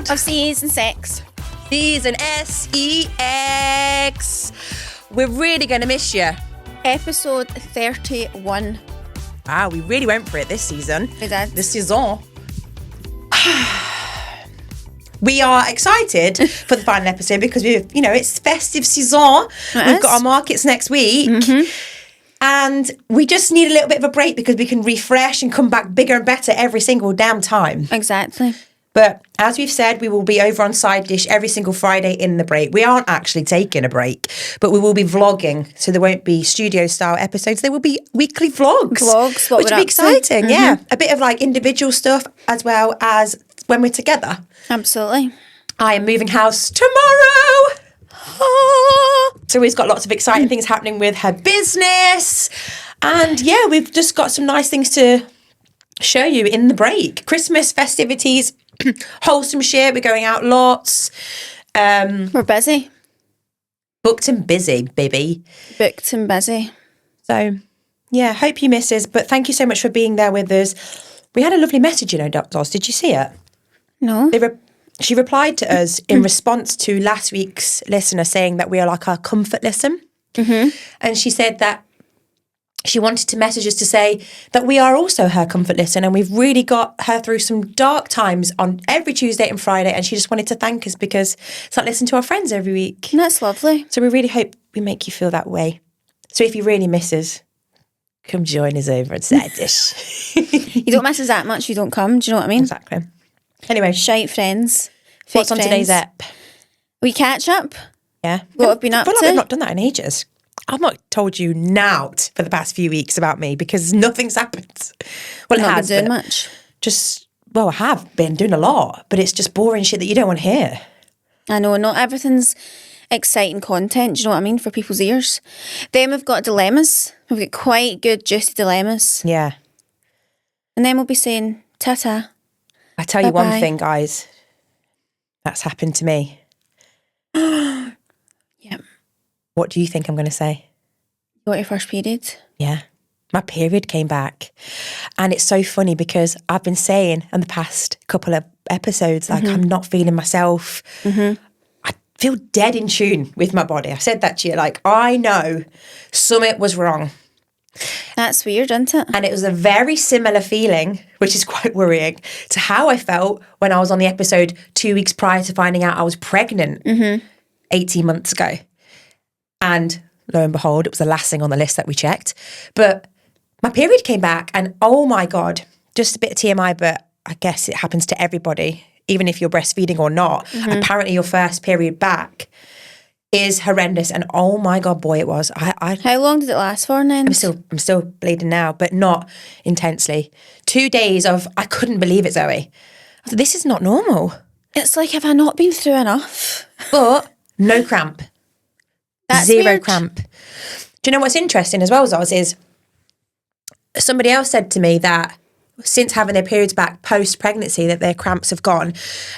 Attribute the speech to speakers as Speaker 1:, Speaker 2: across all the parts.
Speaker 1: episode
Speaker 2: of Seas and Sex.
Speaker 1: Season SEX. We're really going to miss you.
Speaker 2: Episode 31.
Speaker 1: Wow, we really went for it this season.
Speaker 2: We did.
Speaker 1: This season. We are excited for the final episode because it's festive season. We've got our markets next week. Mm-hmm. And we just need a little bit of a break because we can refresh and come back bigger and better every single damn time.
Speaker 2: Exactly.
Speaker 1: But as we've said, we will be over on Side Dish every single Friday in the break. We aren't actually taking a break, but we will be vlogging. So there won't be studio-style episodes. There will be weekly vlogs.
Speaker 2: Which
Speaker 1: will be exciting, mm-hmm. Yeah. A bit of like individual stuff as well as when we're together.
Speaker 2: Absolutely.
Speaker 1: I am moving house tomorrow. So we've got lots of exciting things happening with her business. And yeah, we've just got some nice things to show you in the break. Christmas festivities, wholesome shit. We're going out lots.
Speaker 2: We're busy.
Speaker 1: Booked and busy, baby.
Speaker 2: Booked and busy.
Speaker 1: So yeah, hope you miss us. But thank you so much for being there with us. We had a lovely message, Dos. Did you see it?
Speaker 2: No.
Speaker 1: She replied to us in response to last week's listener saying that we are like our comfort listen. Mm-hmm. And she said that she wanted to message us to say that we are also her comfort listen, and we've really got her through some dark times on every Tuesday and Friday, and she just wanted to thank us because it's like listening to our friends every week.
Speaker 2: That's lovely.
Speaker 1: So we really hope we make you feel that way. So if you really miss us, come join us over at Side Dish.
Speaker 2: You don't miss us that much, you don't come. Do you know what I mean?
Speaker 1: Exactly. Anyway.
Speaker 2: Shite friends.
Speaker 1: What's on today's ep?
Speaker 2: We catch up.
Speaker 1: Yeah.
Speaker 2: What have been up to?
Speaker 1: I feel like we've not done that in ages. I've not told you nout for the past few weeks about me because nothing's happened. Well, it has
Speaker 2: been doing much.
Speaker 1: I have been doing a lot, but it's just boring shit that you don't want to hear.
Speaker 2: I know, not everything's exciting content, do you know what I mean, for people's ears. Then we've got dilemmas. We've got quite good, juicy dilemmas.
Speaker 1: Yeah.
Speaker 2: And then we'll be saying, ta-ta.
Speaker 1: I tell you one thing, guys. That's happened to me.
Speaker 2: Yeah.
Speaker 1: What do you think I'm going to say?
Speaker 2: You got your first period?
Speaker 1: Yeah. My period came back. And it's so funny because I've been saying in the past couple of episodes, like, I'm not feeling myself. Mm-hmm. I feel dead in tune with my body. I said that to you. Like, I know something was wrong.
Speaker 2: That's weird, isn't it?
Speaker 1: And it was a very similar feeling, which is quite worrying, to how I felt when I was on the episode 2 weeks prior to finding out I was pregnant 18 months ago. And lo and behold, it was the last thing on the list that we checked. But my period came back and oh my God, just a bit of TMI, but I guess it happens to everybody, even if you're breastfeeding or not. Mm-hmm. Apparently your first period back is horrendous, and oh my God, boy, it was.
Speaker 2: How long did it last for then?
Speaker 1: I'm still bleeding now, but not intensely. 2 days of I couldn't believe it, Zoe. I thought, this is not normal.
Speaker 2: It's like, have I not been through enough?
Speaker 1: But no cramp.
Speaker 2: That's
Speaker 1: Zero
Speaker 2: weird.
Speaker 1: cramp. Do you know what's interesting as well, Zoz, is somebody else said to me that since having their periods back post-pregnancy that their cramps have gone.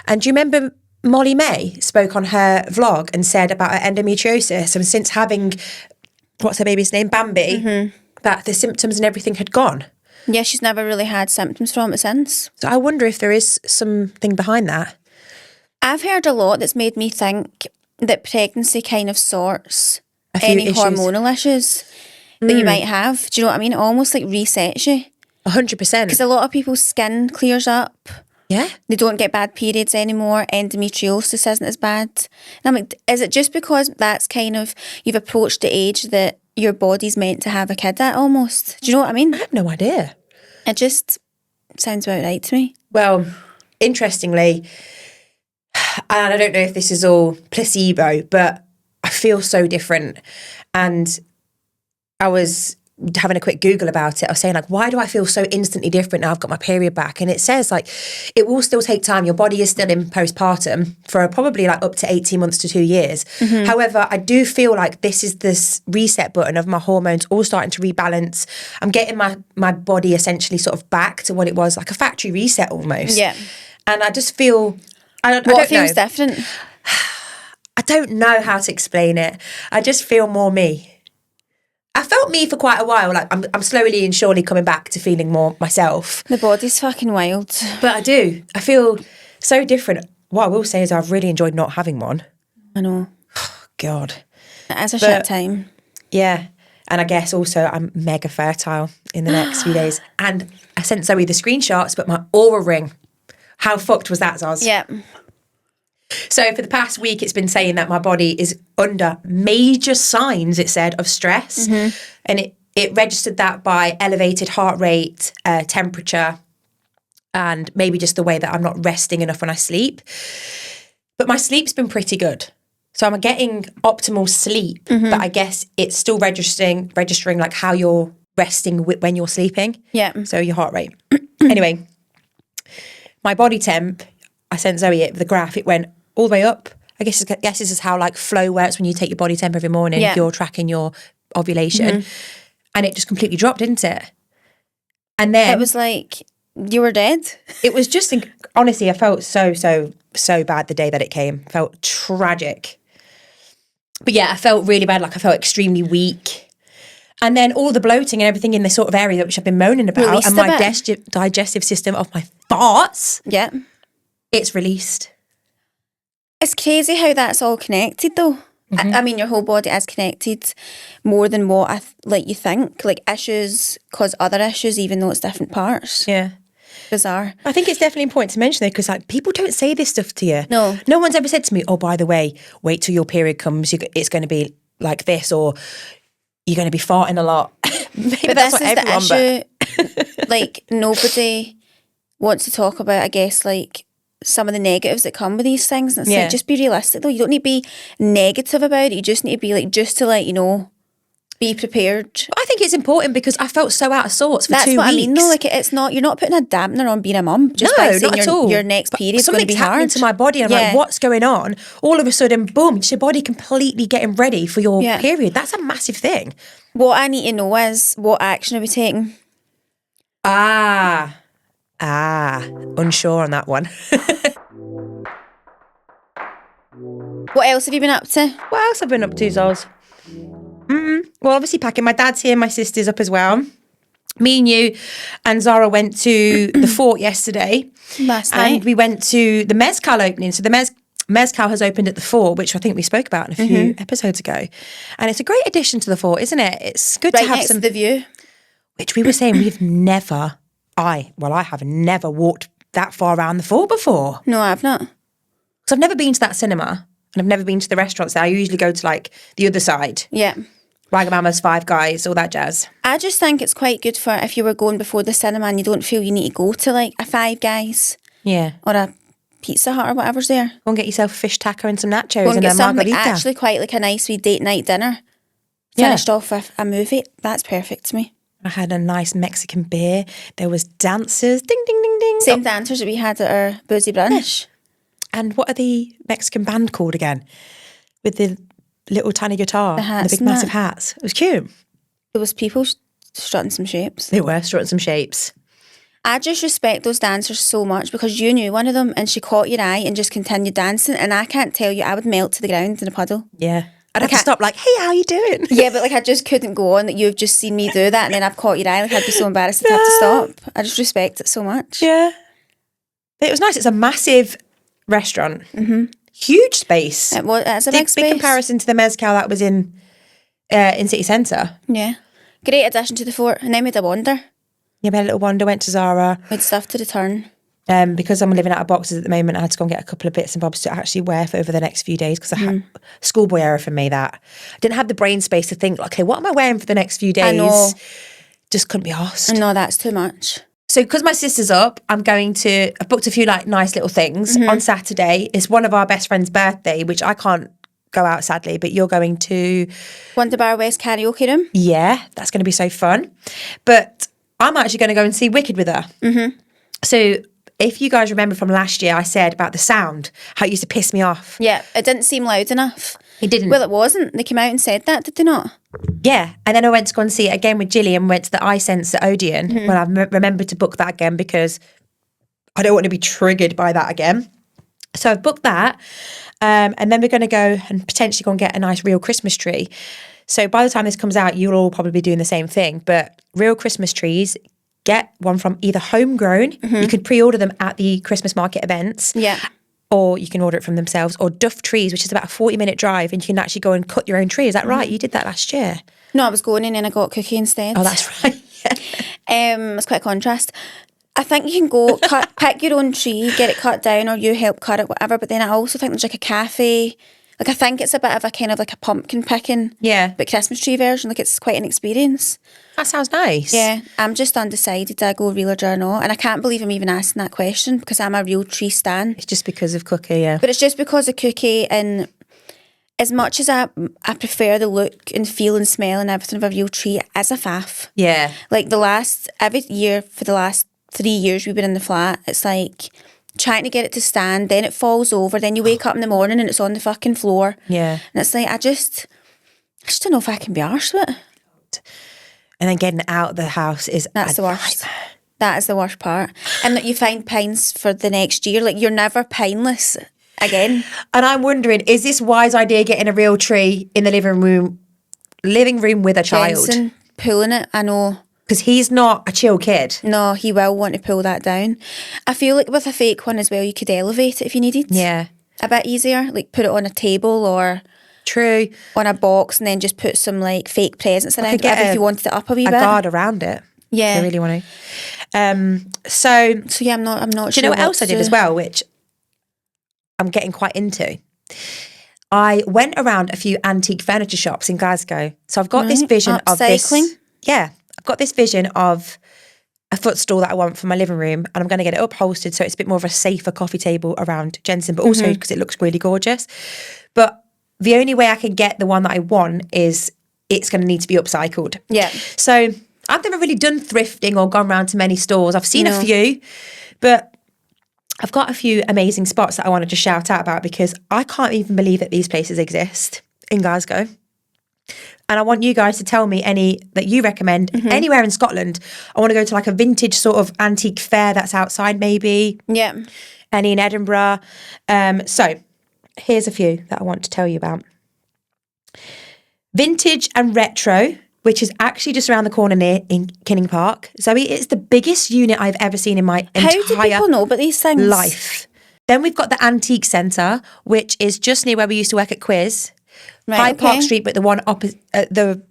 Speaker 1: And do you remember Molly May spoke on her vlog and said about her endometriosis, and since having, what's her baby's name, Bambi, that the symptoms and everything had gone.
Speaker 2: Yeah, she's never really had symptoms from it since.
Speaker 1: So I wonder if there is something behind that.
Speaker 2: I've heard a lot that's made me think that pregnancy kind of sorts any
Speaker 1: issues.
Speaker 2: hormonal issues that you might have. Do you know what I mean? It almost like resets you.
Speaker 1: 100%.
Speaker 2: Because a lot of people's skin clears up.
Speaker 1: Yeah.
Speaker 2: They don't get bad periods anymore. Endometriosis isn't as bad. And I'm like, is it just because that's kind of, you've approached the age that your body's meant to have a kid at almost? Do you know what I mean?
Speaker 1: I have no idea.
Speaker 2: It just sounds about right to me.
Speaker 1: Well, interestingly, and I don't know if this is all placebo, but I feel so different. And I was having a quick Google about it. I was saying, like, why do I feel so instantly different now I've got my period back? And it says, like, it will still take time. Your body is still in postpartum for probably like up to 18 months to 2 years. Mm-hmm. However, I do feel like this is this reset button of my hormones all starting to rebalance. I'm getting my body essentially sort of back to what it was, like a factory reset almost.
Speaker 2: Yeah.
Speaker 1: And I just feel, I don't
Speaker 2: feels
Speaker 1: know.
Speaker 2: different?
Speaker 1: I don't know how to explain it. I just feel more me. I felt me for quite a while. Like I'm slowly and surely coming back to feeling more myself.
Speaker 2: The body's fucking wild.
Speaker 1: But I do. I feel so different. what I will say is I've really enjoyed not having one.
Speaker 2: I know.
Speaker 1: God.
Speaker 2: It's a shit time.
Speaker 1: Yeah. And I guess also I'm mega fertile in the next few days. And I sent Zoe the screenshots, but my Oura Ring, how fucked was that, Zoz?
Speaker 2: Yeah.
Speaker 1: So for the past week, it's been saying that my body is under major signs, it said, of stress. And it registered that by elevated heart rate, temperature, and maybe just the way that I'm not resting enough when I sleep. But my sleep's been pretty good. So I'm getting optimal sleep, but I guess it's still registering like how you're resting when you're sleeping.
Speaker 2: Yeah.
Speaker 1: So your heart rate. Anyway, my body temp, I sent Zoe it, the graph, it went all the way up. I guess this is how like flow works when you take your body temp every morning, if you're tracking your ovulation. And it just completely dropped, didn't it? And then
Speaker 2: It was like you were dead.
Speaker 1: it was just, honestly, I felt so bad the day that it came. Felt tragic. But yeah, I felt really bad. Like I felt extremely weak. And then all the bloating and everything in this sort of area, which I've been moaning about,
Speaker 2: Released
Speaker 1: and my
Speaker 2: a bit.
Speaker 1: digestive system of my farts,
Speaker 2: Yeah.
Speaker 1: it's released.
Speaker 2: It's crazy how that's all connected though. I mean, your whole body is connected more than what you think. Like issues cause other issues, even though it's different parts.
Speaker 1: Yeah.
Speaker 2: Bizarre.
Speaker 1: I think it's definitely important to mention though, because like people don't say this stuff to you.
Speaker 2: No.
Speaker 1: No one's ever said to me, oh, by the way, wait till your period comes, it's going to be like this, or you're going to be farting a lot. Maybe
Speaker 2: But
Speaker 1: that's
Speaker 2: this
Speaker 1: not
Speaker 2: is
Speaker 1: everyone,
Speaker 2: the issue. Like nobody wants to talk about, I guess, like some of the negatives that come with these things. And it's like, just be realistic though. You don't need to be negative about it. You just need to be like, just to let you know, be prepared.
Speaker 1: I think it's important because I felt so out of sorts for 2 weeks.
Speaker 2: That's what I mean though. Like it's not, you're not putting a dampener on being a mum. Just by saying
Speaker 1: not at all.
Speaker 2: Your next period is going to be
Speaker 1: Something's happening
Speaker 2: hard.
Speaker 1: to my body, and I'm like, what's going on? All of a sudden, boom, it's your body completely getting ready for your period. That's a massive thing.
Speaker 2: What I need to know is what action are we taking?
Speaker 1: Unsure on that one.
Speaker 2: What else have you been up to?
Speaker 1: What else have I been up to, Zoz? Well, obviously packing. My dad's here, my sister's up as well. Me and you and Zara went to the fort yesterday.
Speaker 2: Last night.
Speaker 1: And we went to the Mezcal opening. So the Mezcal has opened at the fort, which I think we spoke about in a few episodes ago. And it's a great addition to the fort, isn't it? It's good to have
Speaker 2: next
Speaker 1: some...
Speaker 2: to the view.
Speaker 1: Which we were saying I have never walked that far around the fort before.
Speaker 2: No, I've not.
Speaker 1: Because I've never been to that cinema and I've never been to the restaurants there. I usually go to like the other side.
Speaker 2: Yeah.
Speaker 1: Wagamama's, Five Guys, all that jazz.
Speaker 2: I just think it's quite good for if you were going before the cinema and you don't feel you need to go to like a Five Guys.
Speaker 1: Yeah.
Speaker 2: Or a Pizza Hut or whatever's there.
Speaker 1: Go and get yourself a fish taco and some nachos
Speaker 2: Go and
Speaker 1: and
Speaker 2: get
Speaker 1: a
Speaker 2: something
Speaker 1: margarita.
Speaker 2: actually quite like a nice wee date night dinner. Finished off with a movie. That's perfect to me.
Speaker 1: I had a nice Mexican beer. There was dancers. Ding, ding, ding, ding.
Speaker 2: Same dancers that we had at our boozy brunch.
Speaker 1: And what are the Mexican band called again? With the little tiny guitar and the big
Speaker 2: and
Speaker 1: massive
Speaker 2: that.
Speaker 1: hats. It was cute.
Speaker 2: There was people strutting some shapes.
Speaker 1: They were strutting some shapes.
Speaker 2: I just respect those dancers so much because you knew one of them and she caught your eye and just continued dancing, and I can't tell you, I would melt to the ground in a puddle.
Speaker 1: Yeah. I'd have to stop like, hey, how you doing?
Speaker 2: Yeah, but like I just couldn't go on that you've just seen me do that and then I've caught your eye. Like I'd be so embarrassed to have to stop. I just respect it so much.
Speaker 1: Yeah. It was nice. It's a massive restaurant. Huge space.
Speaker 2: It's a big space.
Speaker 1: Big comparison to the Mezcal that was in city centre.
Speaker 2: Yeah. Great addition to the fort. And then we had a wander.
Speaker 1: Yeah, we had a little wander, went to Zara.
Speaker 2: We had stuff to return.
Speaker 1: Because I'm living out of boxes at the moment, I had to go and get a couple of bits and bobs to actually wear for over the next few days because I had schoolboy era for me that I didn't have the brain space to think, okay, what am I wearing for the next few days?
Speaker 2: I know.
Speaker 1: Just couldn't be asked.
Speaker 2: No, that's too much.
Speaker 1: So because my sister's up, I've booked a few like nice little things. On Saturday is one of our best friend's birthday, which I can't go out sadly, but you're going to...
Speaker 2: Wonder Bar West karaoke room.
Speaker 1: Yeah, that's going to be so fun. But I'm actually going to go and see Wicked with her. So if you guys remember from last year, I said about the sound, how it used to piss me off.
Speaker 2: Yeah, it didn't seem loud enough.
Speaker 1: It didn't.
Speaker 2: Well, it wasn't. They came out and said that, did they not?
Speaker 1: Yeah, and then I went to go and see it again with Gillian, went to the iSense at Odeon. Well, I've remembered to book that again because I don't want to be triggered by that again. So I've booked that, and then we're going to go and potentially go and get a nice real Christmas tree. So by the time this comes out, you'll all probably be doing the same thing. But real Christmas trees, get one from either homegrown, you can pre-order them at the Christmas market events.
Speaker 2: Yeah.
Speaker 1: or you can order it from themselves, or Duff Trees, which is about a 40-minute drive, and you can actually go and cut your own tree. Is that right? You did that last year.
Speaker 2: No, I was going in and I got cookie instead.
Speaker 1: Oh, that's right.
Speaker 2: It's quite a contrast. I think you can go pick your own tree, get it cut down, or you help cut it, whatever. But then I also think there's like a cafe. Like I think it's a bit of a kind of like a pumpkin picking, but Christmas tree version. Like it's quite an experience.
Speaker 1: That sounds nice.
Speaker 2: Yeah, I'm just undecided. Do I go real or not? And I can't believe I'm even asking that question because I'm a real tree stan.
Speaker 1: It's just because of Cookie, yeah.
Speaker 2: But it's just because of Cookie, and as much as I prefer the look and feel and smell and everything of a real tree, it is a faff.
Speaker 1: Yeah.
Speaker 2: Like every year for the last 3 years we've been in the flat, it's like trying to get it to stand, then it falls over, then you wake up in the morning and it's on the fucking floor.
Speaker 1: Yeah.
Speaker 2: And it's like, I just don't know if I can be arsed with it.
Speaker 1: And then getting out of the house
Speaker 2: That's the worst. That is the worst part. And that you find pines for the next year. Like, you're never pineless again.
Speaker 1: And I'm wondering, is this wise idea getting a real tree in the living room with a child?
Speaker 2: Jensen pulling it, I know.
Speaker 1: Because he's not a chill kid.
Speaker 2: No, he will want to pull that down. I feel like with a fake one as well, you could elevate it if you needed.
Speaker 1: Yeah.
Speaker 2: A bit easier. Like, put it on a table or...
Speaker 1: True.
Speaker 2: On a box, and then just put some like fake presents around it if you wanted it up a wee bit.
Speaker 1: A guard around it.
Speaker 2: Yeah.
Speaker 1: I really want to. So
Speaker 2: yeah, I'm not
Speaker 1: do
Speaker 2: sure.
Speaker 1: you know what else I did as well, which I'm getting quite into? I went around a few antique furniture shops in Glasgow. So I've got this vision of this. Yeah. I've got this vision of a footstool that I want for my living room, and I'm going to get it upholstered so it's a bit more of a safer coffee table around Jensen, but also because it looks really gorgeous. But the only way I can get the one that I want is it's going to need to be upcycled.
Speaker 2: Yeah.
Speaker 1: So I've never really done thrifting or gone around to many stores. I've seen a few, but I've got a few amazing spots that I wanted to shout out about because I can't even believe that these places exist in Glasgow. And I want you guys to tell me any that you recommend anywhere in Scotland. I want to go to like a vintage sort of antique fair that's outside maybe.
Speaker 2: Yeah.
Speaker 1: Any in Edinburgh. So here's a few that I want to tell you about. Vintage and Retro, which is actually just around the corner near in Kinning Park. Zoe, it's the biggest unit I've ever seen in my
Speaker 2: How do people know about these things?
Speaker 1: Life. Then we've got the Antique Centre, which is just near where we used to work at Quiz.
Speaker 2: Right,
Speaker 1: Hyde Park Street, but the one opposite, the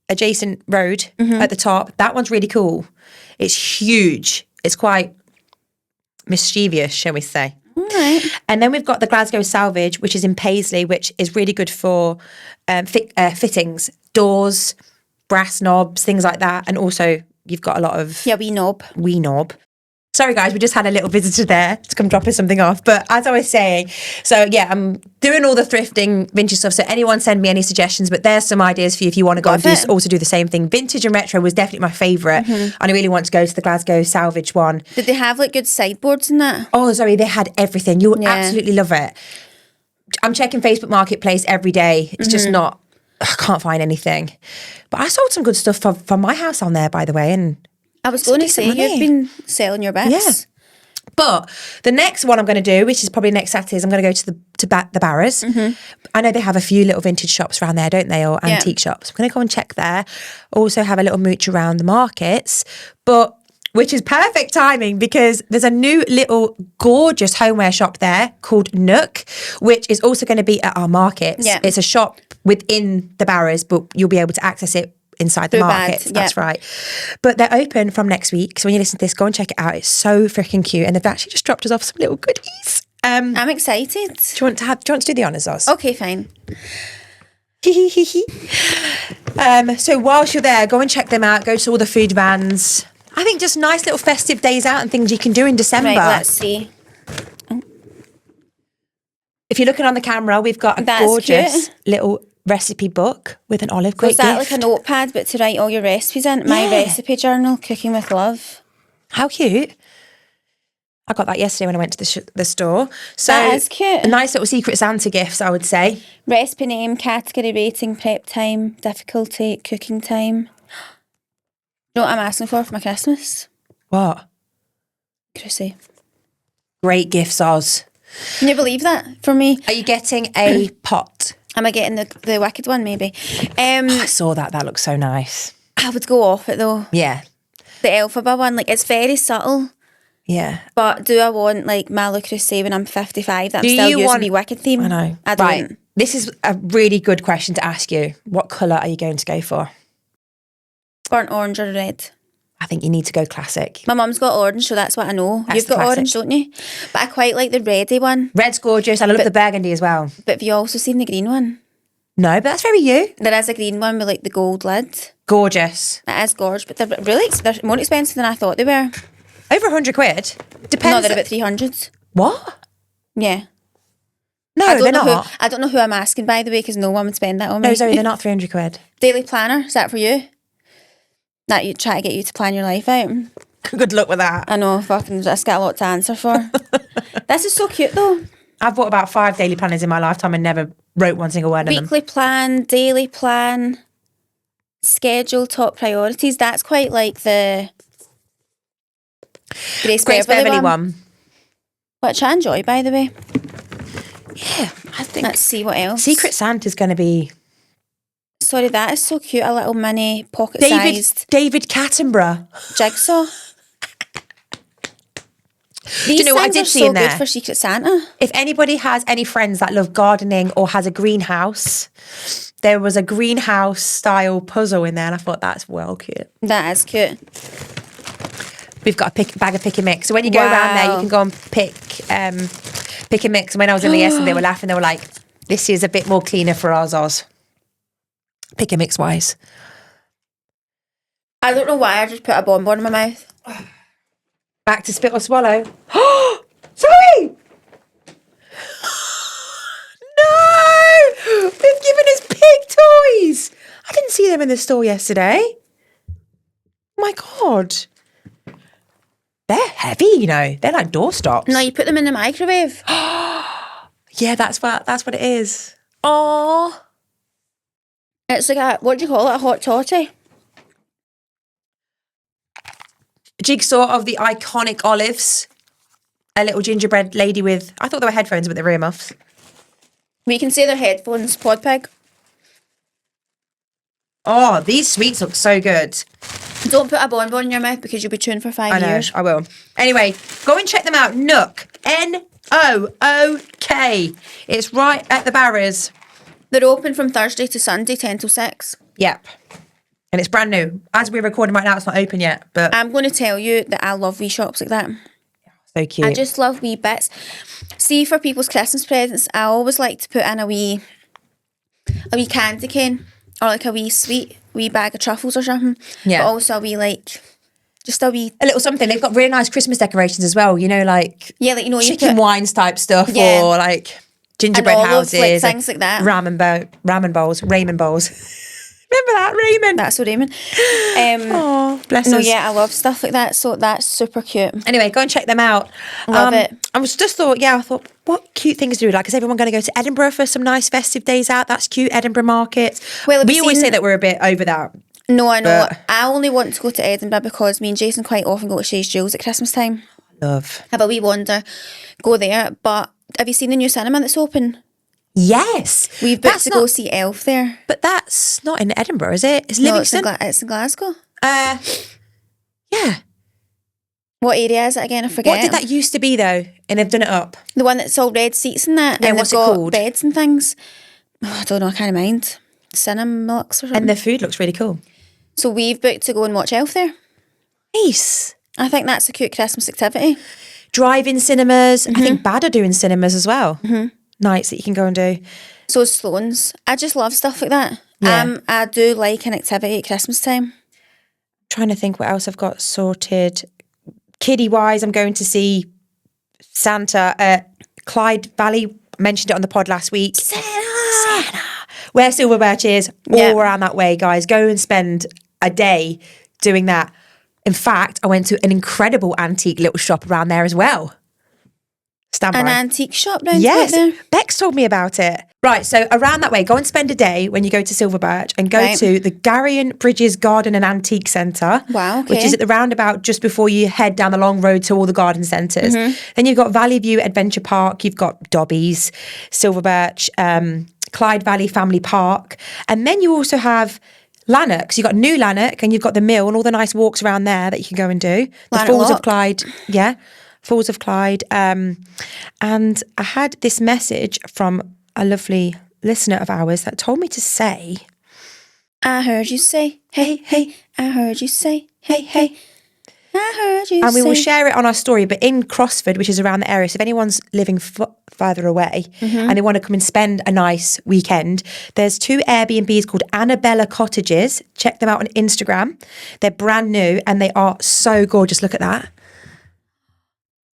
Speaker 1: adjacent road at the top. That one's really cool. It's huge. It's quite mischievous, shall we say.
Speaker 2: Right.
Speaker 1: And then we've got the Glasgow Salvage, which is in Paisley, which is really good for fittings, doors, brass knobs, things like that. And also you've got a lot of...
Speaker 2: Yeah, wee knob.
Speaker 1: Sorry guys, we just had a little visitor there to come drop us something off. But as I was saying, so yeah, I'm doing all the thrifting, vintage stuff. So anyone send me any suggestions, but there's some ideas for you if you want to go and also do the same thing. Vintage and retro was definitely my favourite. And I really want to go to the Glasgow Salvage one.
Speaker 2: Did they have like good sideboards and that?
Speaker 1: Oh, Zoe, they had everything. You would absolutely love it. I'm checking Facebook Marketplace every day. It's just not, I can't find anything. But I sold some good stuff for my house on there, by the way, and
Speaker 2: I was going to say, you've been selling your bits.
Speaker 1: Yeah. But the next one I'm going to do, which is probably next Saturday, is I'm going to go to the Barras. I know they have a few little vintage shops around there, don't they, or antique shops. I'm going to go and check there. Also have a little mooch around the markets, but which is perfect timing because there's a new little gorgeous homeware shop there called Nook, which is also going to be at our markets.
Speaker 2: Yeah.
Speaker 1: It's a shop within the Barras, but you'll be able to access it inside the markets. That's right. But they're open from next week. So when you listen to this, go and check it out. It's so freaking cute. And they've actually just dropped us off some little goodies.
Speaker 2: I'm excited.
Speaker 1: Do you want to do the honours, Oz?
Speaker 2: Okay, fine.
Speaker 1: So whilst you're there, go and check them out. Go to all the food vans. I think just nice little festive days out and things you can do in December.
Speaker 2: Right, let's see.
Speaker 1: If you're looking on the camera, we've got a gorgeous little recipe book with an olive. Great
Speaker 2: Was that
Speaker 1: gift.
Speaker 2: like a notepad but to write all your recipes in? My recipe journal, Cooking with Love.
Speaker 1: How cute. I got that yesterday when I went to the store. So
Speaker 2: that is cute.
Speaker 1: A nice little Secret Santa gifts, I would say.
Speaker 2: Recipe name, category rating, prep time, difficulty, cooking time. You know what I'm asking for my Christmas?
Speaker 1: What?
Speaker 2: Cruisy.
Speaker 1: Great gifts, Oz.
Speaker 2: Can you believe that for me?
Speaker 1: Are you getting a pot?
Speaker 2: Am I getting the wicked one maybe?
Speaker 1: I saw that. That looks so nice.
Speaker 2: I would go off it though.
Speaker 1: Yeah.
Speaker 2: The Elphaba one, like it's very subtle.
Speaker 1: Yeah.
Speaker 2: But do I want like my Le Creuset when I'm 55 that I'm
Speaker 1: Do
Speaker 2: still
Speaker 1: you
Speaker 2: using
Speaker 1: want-
Speaker 2: the Wicked theme?
Speaker 1: I know.
Speaker 2: I don't.
Speaker 1: Right. This is a really good question to ask you. What colour are you going to go for?
Speaker 2: Burnt orange or red?
Speaker 1: I think you need to go classic.
Speaker 2: My mum's got orange, so that's what I know.
Speaker 1: That's
Speaker 2: You've got
Speaker 1: classic.
Speaker 2: orange, don't you? But I quite like the reddy one.
Speaker 1: Red's gorgeous. I love the burgundy as well.
Speaker 2: But have you also seen the green one?
Speaker 1: No, but that's very you.
Speaker 2: There is a green one with like the gold lid.
Speaker 1: Gorgeous.
Speaker 2: That is gorgeous, but they're more expensive than I thought they were.
Speaker 1: Over 100 quid. Depends.
Speaker 2: No, they're about 300.
Speaker 1: What?
Speaker 2: Yeah.
Speaker 1: No,
Speaker 2: I don't
Speaker 1: they're
Speaker 2: know
Speaker 1: not.
Speaker 2: I don't know who I'm asking, by the way, because no one would spend that on
Speaker 1: No,
Speaker 2: me.
Speaker 1: Zoe, they're not 300 quid.
Speaker 2: Daily planner, is that for you? That you try to get you to plan your life out?
Speaker 1: Good luck with that.
Speaker 2: I know, fucking, that's got a lot to answer for. This is so cute though.
Speaker 1: I've bought about 5 daily planners in my lifetime and never wrote one single word in them.
Speaker 2: Weekly plan, daily plan, schedule, top priorities. That's quite like the Grace Beverly one. Which I enjoy, by the way.
Speaker 1: Yeah, I think.
Speaker 2: Let's see what else.
Speaker 1: Secret Santa's going to be
Speaker 2: Sorry, that is so cute. A little mini pocket-sized
Speaker 1: David Cattenborough.
Speaker 2: jigsaw. These
Speaker 1: you know what I
Speaker 2: things
Speaker 1: did
Speaker 2: are
Speaker 1: see
Speaker 2: so
Speaker 1: in there?
Speaker 2: good for Secret Santa.
Speaker 1: If anybody has any friends that love gardening or has a greenhouse, there was a greenhouse style puzzle in there, and I thought that's well cute.
Speaker 2: That is cute.
Speaker 1: We've got a bag of pick and mix. So when you go around there, you can go and pick and mix. And when I was in there yesterday, they were laughing. They were like, "This is a bit more cleaner for ours, Oz." Pick and mix wise.
Speaker 2: I don't know why I just put a bonbon in my mouth.
Speaker 1: Back to spit or swallow. Sorry. No, they've given us pig toys. I didn't see them in the store yesterday. My God. They're heavy, you know. They're like doorstops.
Speaker 2: No, you put them in the microwave.
Speaker 1: Yeah, that's what it is. Oh,
Speaker 2: It's like a, what do you call it? A hot toddy.
Speaker 1: jigsaw of the iconic olives. A little gingerbread lady with, I thought they were headphones, but they're earmuffs.
Speaker 2: We can say they're headphones, pod pig.
Speaker 1: Oh, these sweets look so good.
Speaker 2: Don't put a bonbon in your mouth because you'll be chewing for 5
Speaker 1: I know,
Speaker 2: years.
Speaker 1: I will. Anyway, go and check them out. Nook. Nook. It's right at the Barrows.
Speaker 2: They're open from Thursday to Sunday, 10 till 6.
Speaker 1: Yep. And it's brand new. As we're recording right now, it's not open yet, but
Speaker 2: I'm going to tell you that I love wee shops like that.
Speaker 1: so cute.
Speaker 2: I just love wee bits. See, for people's Christmas presents, I always like to put in a wee candy cane or like a wee bag of truffles or something.
Speaker 1: Yeah.
Speaker 2: But also a wee just a wee...
Speaker 1: a little something. They've got really nice Christmas decorations as well, you know, like
Speaker 2: Yeah, like, you know,
Speaker 1: chicken
Speaker 2: you put...
Speaker 1: wines type stuff
Speaker 2: Yeah.
Speaker 1: or like gingerbread
Speaker 2: And olives,
Speaker 1: houses.
Speaker 2: like, things like that.
Speaker 1: Ramen bowls. Remember that, Raymond?
Speaker 2: That's so Raymond.
Speaker 1: Oh, bless
Speaker 2: No,
Speaker 1: us.
Speaker 2: yeah, I love stuff like that. So that's super cute.
Speaker 1: Anyway, go and check them out.
Speaker 2: Love it.
Speaker 1: I thought, what cute things to do? Like, is everyone going to go to Edinburgh for some nice festive days out? That's cute, Edinburgh market.
Speaker 2: Well, have
Speaker 1: we
Speaker 2: you
Speaker 1: always
Speaker 2: seen-
Speaker 1: say that we're a bit over that.
Speaker 2: No, I know.
Speaker 1: But-
Speaker 2: I only want to go to Edinburgh because me and Jason quite often go to Shay's Jewels at Christmas time.
Speaker 1: Love.
Speaker 2: Have a wee wander, go there. But have you seen the new cinema that's open?
Speaker 1: Yes.
Speaker 2: We've booked to go see Elf there.
Speaker 1: But that's not in Edinburgh, is it? It's
Speaker 2: No, it's
Speaker 1: Livingston.
Speaker 2: it's in Glasgow.
Speaker 1: Yeah.
Speaker 2: What area is it again? I forget.
Speaker 1: What did that used to be though? And they've done it up.
Speaker 2: The one that's all red seats and that.
Speaker 1: Yeah,
Speaker 2: and
Speaker 1: what's
Speaker 2: they've
Speaker 1: it
Speaker 2: got
Speaker 1: called?
Speaker 2: beds and things. Oh, I don't know. I can't mind. Cinnamon or something.
Speaker 1: And the food looks really cool.
Speaker 2: So we've booked to go and watch Elf there.
Speaker 1: Nice.
Speaker 2: I think that's a cute Christmas activity.
Speaker 1: Drive-in cinemas. I think Bad are doing cinemas as well. Nights that you can go and do.
Speaker 2: So is Sloan's. I just love stuff like that.
Speaker 1: Yeah.
Speaker 2: I do like an activity at Christmas time.
Speaker 1: Trying to think what else I've got sorted. Kiddie-wise, I'm going to see Santa at Clyde Valley. Mentioned it on the pod last week. Santa. Where Silver Birch is, all around that way, guys. Go and spend a day doing that. In fact, I went to an incredible antique little shop around there as well. Stand by.
Speaker 2: An antique shop round
Speaker 1: Yes,
Speaker 2: there.
Speaker 1: Bex told me about it. Right, so around that way, go and spend a day when you go to Silver Birch and go
Speaker 2: Right.
Speaker 1: to the Garrion Bridges Garden and Antique Centre.
Speaker 2: Wow, okay.
Speaker 1: Which is at the roundabout just before you head down the long road to all the garden centres.
Speaker 2: Mm-hmm.
Speaker 1: Then you've got Valley View Adventure Park, you've got Dobbies, Silver Birch, Clyde Valley Family Park. And then you also have Lanark. So you've got New Lanark and you've got the mill and all the nice walks around there that you can go and do. The
Speaker 2: Lanark
Speaker 1: Falls of
Speaker 2: Lock.
Speaker 1: Clyde. Yeah. Falls of Clyde. And I had this message from a lovely listener of ours that told me to say,
Speaker 2: I heard you say, hey, hey. I heard you say, hey, hey. I heard you say.
Speaker 1: and we will share it on our story, but in Crossford, which is around the area, so if anyone's living further away and they want to come and spend a nice weekend, there's 2 Airbnbs called Annabella Cottages. Check them out on Instagram. They're brand new and they are so gorgeous. Look at that.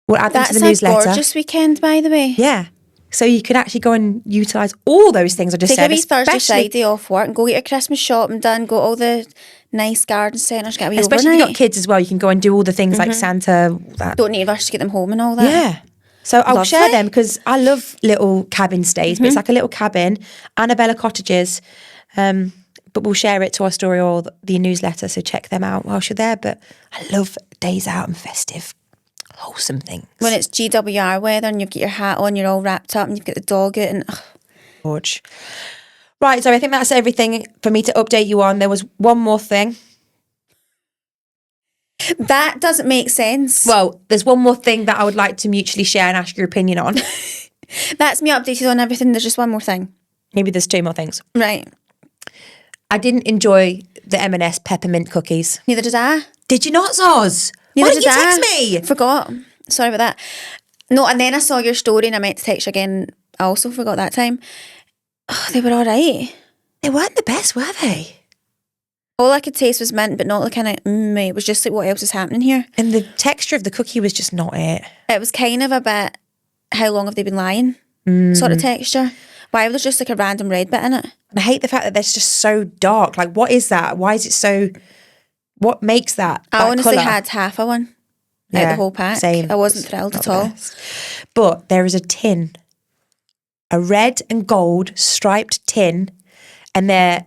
Speaker 1: We'll add them to the newsletter.
Speaker 2: That's a gorgeous weekend, by the way.
Speaker 1: Yeah. So you can actually go and utilise all those things I just
Speaker 2: Take
Speaker 1: said.
Speaker 2: a wee Thursday,
Speaker 1: especially-
Speaker 2: Friday off work and go get your Christmas shopping done, go to all the nice garden centres, get a wee
Speaker 1: Especially if
Speaker 2: overnight.
Speaker 1: you've got kids as well, you can go and do all the things like Santa. That.
Speaker 2: Don't need to rush to get them home and all that.
Speaker 1: Yeah. So I'll
Speaker 2: Lovely.
Speaker 1: share them because I love little cabin stays, but it's like a little cabin, Annabella Cottages. But we'll share it to our story or the newsletter, so check them out whilst you're there. But I love days out and festive, wholesome things.
Speaker 2: When it's GWR weather and you've got your hat on, you're all wrapped up and you've got the dog out and...
Speaker 1: George. Right, so I think that's everything for me to update you on. There was one more thing.
Speaker 2: That doesn't make sense.
Speaker 1: Well, there's one more thing that I would like to mutually share and ask your opinion on.
Speaker 2: That's me updated on everything. There's just one more thing.
Speaker 1: Maybe there's 2 more things.
Speaker 2: Right.
Speaker 1: I didn't enjoy the M&S peppermint cookies.
Speaker 2: Neither did I.
Speaker 1: Did you not, Zoz? Why didn't you text me?
Speaker 2: Forgot. Sorry about that. No, and then I saw your story and I meant to text you again. I also forgot that time. Oh, they were all right.
Speaker 1: They weren't the best, were they?
Speaker 2: All I could taste was mint, but not the kind of, it was just like, what else is happening here?
Speaker 1: And the texture of the cookie was just not it.
Speaker 2: It was kind of a bit, how long have they been lying? Sort of texture. Why was there just like a random red bit in it?
Speaker 1: And I hate the fact that that's just so dark. Like, what is that? Why is it so... What makes that
Speaker 2: I honestly
Speaker 1: colour?
Speaker 2: had half of one out of the whole pack.
Speaker 1: Same.
Speaker 2: I wasn't thrilled
Speaker 1: Not
Speaker 2: at all.
Speaker 1: the best. But there is a tin, a red and gold striped tin, and they're...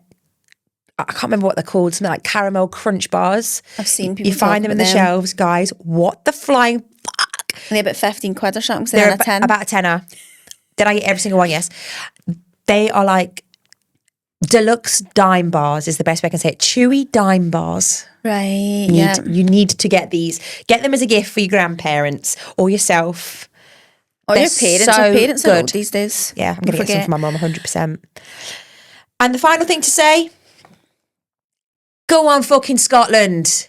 Speaker 1: I can't remember what they're called, something like caramel crunch bars.
Speaker 2: I've seen people
Speaker 1: You find them in the shelves, guys. What the flying fuck?
Speaker 2: And they're about 15 quid or something, so
Speaker 1: They're
Speaker 2: they're a 10.
Speaker 1: about a tenner. Did I get every single one? Yes. They are like deluxe dime bars is the best way I can say it. Chewy dime bars.
Speaker 2: Right,
Speaker 1: You need to get these. Get them as a gift for your grandparents or yourself.
Speaker 2: Or
Speaker 1: They're
Speaker 2: your parents.
Speaker 1: so
Speaker 2: Your parents are
Speaker 1: good.
Speaker 2: old these days.
Speaker 1: Yeah, I'm going to get some
Speaker 2: Forget.
Speaker 1: for my mum, 100%. And the final thing to say, go on fucking Scotland.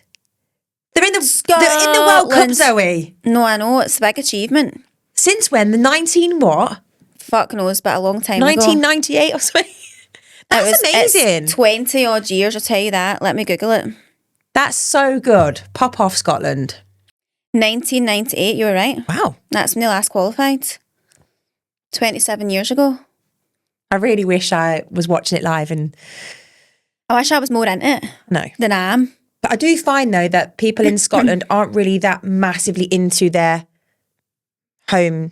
Speaker 1: They're in the World Cup,
Speaker 2: Scotland.
Speaker 1: Zoe.
Speaker 2: No, I know, it's a big achievement.
Speaker 1: Since when? The 19 what?
Speaker 2: Fuck knows, but a long time ago.
Speaker 1: 1998 or something? That's amazing.
Speaker 2: It's 20 odd years, I'll tell you that. Let me Google it.
Speaker 1: That's so good. Pop off Scotland.
Speaker 2: 1998, you were right.
Speaker 1: Wow.
Speaker 2: That's when they last qualified. 27 years ago.
Speaker 1: I really wish I was watching it live and
Speaker 2: I wish I was more into it
Speaker 1: no.
Speaker 2: than I am.
Speaker 1: But I do find though that people in Scotland aren't really that massively into their home.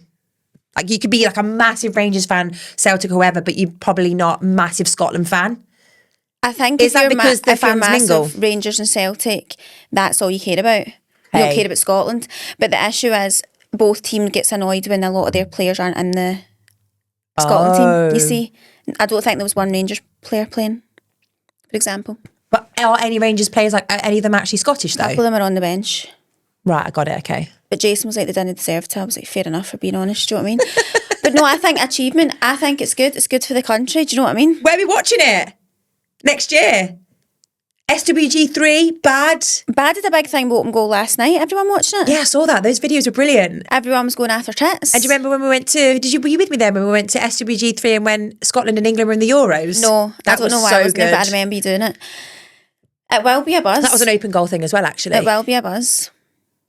Speaker 1: Like you could be like a massive Rangers fan, Celtic, whoever, but you're probably not a massive Scotland fan.
Speaker 2: I think
Speaker 1: Is that because the
Speaker 2: if you're
Speaker 1: fans
Speaker 2: massive
Speaker 1: mingle?
Speaker 2: Rangers and Celtic, that's all you care about. You
Speaker 1: Hey.
Speaker 2: don't care about Scotland. But the issue is both teams gets annoyed when a lot of their players aren't in the Scotland team. You see, I don't think there was one Rangers player playing, for example.
Speaker 1: But are any Rangers players, like are any of them actually Scottish though?
Speaker 2: A couple of them are on the bench.
Speaker 1: Right, I got it, okay.
Speaker 2: But Jason was like, they didn't deserve to. I was like, fair enough, for being honest, do you know what I mean? But no, I think achievement, I think it's good. It's good for the country, do you know what I mean?
Speaker 1: Where are we watching it? Next year? SWG3, bad?
Speaker 2: Bad did a big thing with open goal last night. Everyone watching it?
Speaker 1: Yeah, I saw that. Those videos were brilliant.
Speaker 2: Everyone was going after tits.
Speaker 1: And do you remember when we went to, were you with me then when we went to SWG3 and when Scotland and England were in the Euros?
Speaker 2: No, I
Speaker 1: That
Speaker 2: don't
Speaker 1: was
Speaker 2: know why
Speaker 1: so
Speaker 2: I wasn't there, but I
Speaker 1: good.
Speaker 2: remember you doing it. It will be a buzz.
Speaker 1: That was an open goal thing as well, actually.
Speaker 2: It will be a buzz.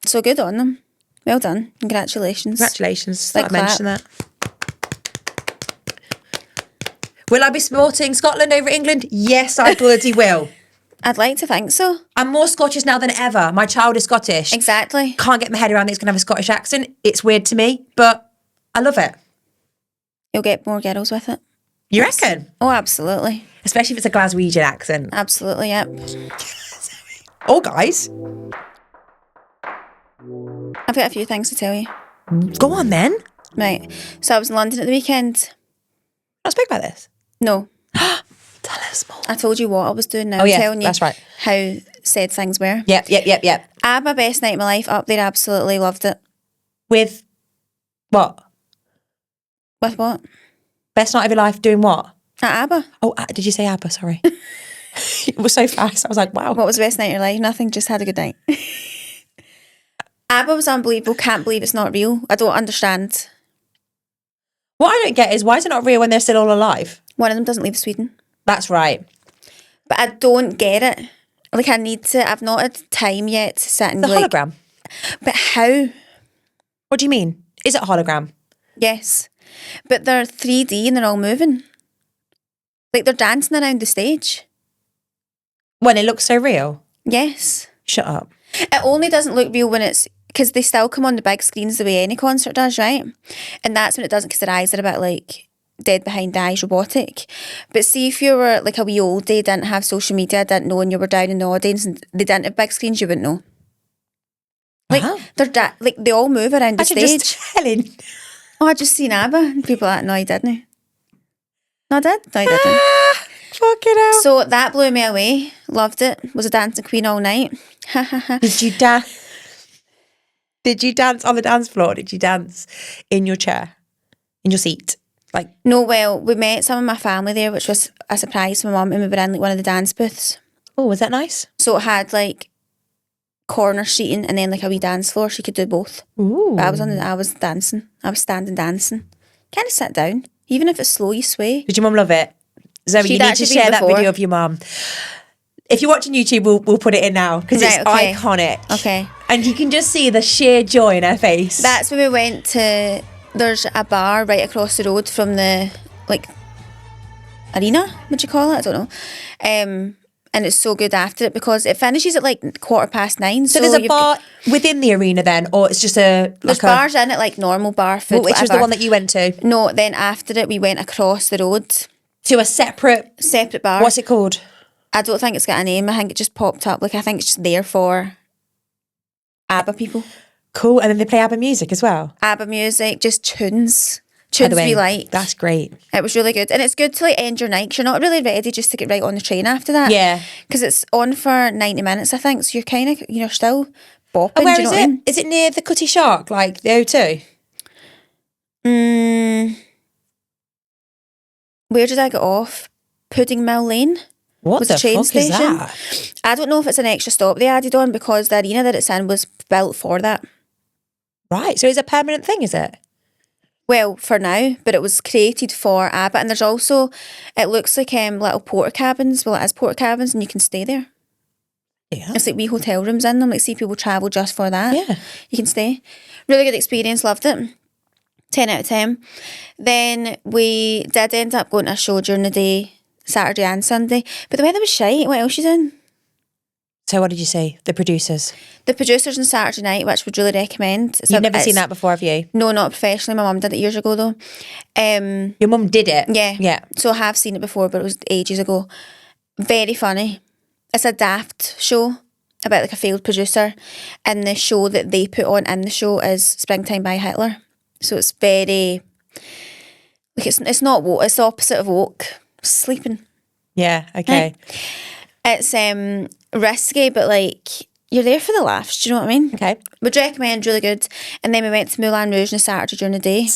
Speaker 2: So good on them. Well done. Congratulations.
Speaker 1: Congratulations.
Speaker 2: Big
Speaker 1: Thought I'd mention that. Will I be supporting Scotland over England? Yes, I bloody will.
Speaker 2: I'd like to think so.
Speaker 1: I'm more Scottish now than ever. My child is Scottish.
Speaker 2: Exactly.
Speaker 1: Can't get my head around that it's going to have a Scottish accent. It's weird to me, but I love it.
Speaker 2: You'll get more girls with it.
Speaker 1: You reckon?
Speaker 2: Oh, absolutely.
Speaker 1: Especially if it's a Glaswegian accent.
Speaker 2: Absolutely, yep.
Speaker 1: Oh, guys.
Speaker 2: I've got a few things to tell you.
Speaker 1: Go on then.
Speaker 2: Right. So I was in London at the weekend.
Speaker 1: I spoke about this.
Speaker 2: No.
Speaker 1: Tell
Speaker 2: I told you what I was doing now.
Speaker 1: Oh,
Speaker 2: I'm
Speaker 1: yeah,
Speaker 2: telling you
Speaker 1: that's right.
Speaker 2: how said things were.
Speaker 1: Yep.
Speaker 2: Abba, best night of my life, up there, absolutely loved it.
Speaker 1: With what?
Speaker 2: With what?
Speaker 1: Best night of your life doing what?
Speaker 2: At Abba.
Speaker 1: Oh, did you say Abba? Sorry. It was so fast. I was like, wow.
Speaker 2: What was the best night of your life? Nothing, just had a good night. Abba was unbelievable. Can't believe it's not real. I don't understand.
Speaker 1: What I don't get is, why is it not real when they're still all alive?
Speaker 2: One of them doesn't leave Sweden.
Speaker 1: That's right.
Speaker 2: But I don't get it. Like, I need to, I've not had time yet to sit and
Speaker 1: The
Speaker 2: like...
Speaker 1: hologram.
Speaker 2: But how?
Speaker 1: What do you mean? Is it a hologram?
Speaker 2: Yes. But they're 3D and they're all moving. Like, they're dancing around the stage.
Speaker 1: When it looks so real?
Speaker 2: Yes.
Speaker 1: Shut up.
Speaker 2: It only doesn't look real when it's... Because they still come on the big screens the way any concert does, right? And that's when it doesn't, because their eyes are a bit like dead behind the eyes, robotic. But see, if you were like a wee oldie, didn't have social media, didn't know, and you were down in the audience and they didn't have big screens, you wouldn't know. Like, they're like, they all move around the stage.
Speaker 1: Just telling.
Speaker 2: Oh, I just seen Abba. And people are like, no, he didn't. No, I did. No, he didn't.
Speaker 1: Fucking hell.
Speaker 2: So that blew me away. Loved it. Was a dancing queen all night.
Speaker 1: Did you dance? Did you dance on the dance floor? Did you dance in your chair? In your seat? Like,
Speaker 2: no, well, we met some of my family there, which was a surprise for my mum, and we were in like one of the dance booths.
Speaker 1: oh, was that nice?
Speaker 2: So it had like corner seating and then like a wee dance floor. She could do both.
Speaker 1: Ooh.
Speaker 2: But I was dancing. I was standing dancing. Kind of sit down. Even if it's slow, you sway.
Speaker 1: Did your mum love it? Zoe,
Speaker 2: She'd
Speaker 1: you need to
Speaker 2: actually
Speaker 1: share
Speaker 2: been
Speaker 1: that
Speaker 2: before.
Speaker 1: video of your mum. If you're watching YouTube, we'll put it in now because
Speaker 2: Right,
Speaker 1: it's
Speaker 2: okay.
Speaker 1: iconic.
Speaker 2: Okay.
Speaker 1: And you can just see the sheer joy in her face.
Speaker 2: That's when we went to, there's a bar right across the road from the, like, arena, would you call it? I don't know. And it's so good after it because it finishes at like 9:15.
Speaker 1: So there's a bar within the arena then, or it's just a...
Speaker 2: There's bars in it, like normal bar food,
Speaker 1: which was the
Speaker 2: whatever.
Speaker 1: one that you went to?
Speaker 2: No, then after it, we went across the road.
Speaker 1: To a separate
Speaker 2: bar.
Speaker 1: What's it called?
Speaker 2: I don't think it's got a name. I think it just popped up. Like, I think it's just there for ABBA people.
Speaker 1: Cool. And then they play ABBA music as well?
Speaker 2: ABBA music, just tunes.
Speaker 1: By the
Speaker 2: Tunes
Speaker 1: way,
Speaker 2: we like.
Speaker 1: That's great.
Speaker 2: It was really good. And it's good to like end your night 'cause you're not really ready just to get right on the train after that.
Speaker 1: Yeah.
Speaker 2: Because it's on for 90 minutes, I think. So you're kind of, you're still bopping.
Speaker 1: And where
Speaker 2: do you
Speaker 1: is
Speaker 2: know what I
Speaker 1: it?
Speaker 2: mean?
Speaker 1: Is it near the Cutty Shark, like the O2?
Speaker 2: Where did I get off? Pudding Mill Lane.
Speaker 1: What
Speaker 2: was
Speaker 1: the
Speaker 2: a train
Speaker 1: fuck
Speaker 2: station.
Speaker 1: is that?
Speaker 2: I don't know if it's an extra stop they added on because the arena that it's in was built for that.
Speaker 1: Right, so it's a permanent thing, is it?
Speaker 2: Well, for now, but it was created for ABBA, and there's also, it looks like little porta cabins. Well, it is porta cabins, and you can stay there.
Speaker 1: Yeah.
Speaker 2: It's like wee hotel rooms in them. Like, see people travel just for that.
Speaker 1: Yeah.
Speaker 2: You can stay. Really good experience. Loved it. 10 out of 10. Then we did end up going to a show during the day, Saturday and Sunday. But the weather was shite. What else you doing?
Speaker 1: So what did you say? The producers?
Speaker 2: The producers on Saturday night, which would really recommend.
Speaker 1: You've never seen that before, have you?
Speaker 2: No, not professionally. My mum did it years ago though.
Speaker 1: Your mum did it?
Speaker 2: Yeah.
Speaker 1: Yeah.
Speaker 2: So I have seen it before, but it was ages ago. Very funny. It's a daft show about like a failed producer, and the show that they put on in the show is Springtime by Hitler. So it's very, like, it's not woke, it's the opposite of woke. Sleeping.
Speaker 1: Yeah, okay.
Speaker 2: It's risky, but like, you're there for the laughs, do you know what I mean?
Speaker 1: Okay.
Speaker 2: Would recommend, really good. And then we went to Moulin Rouge on a Saturday during the day.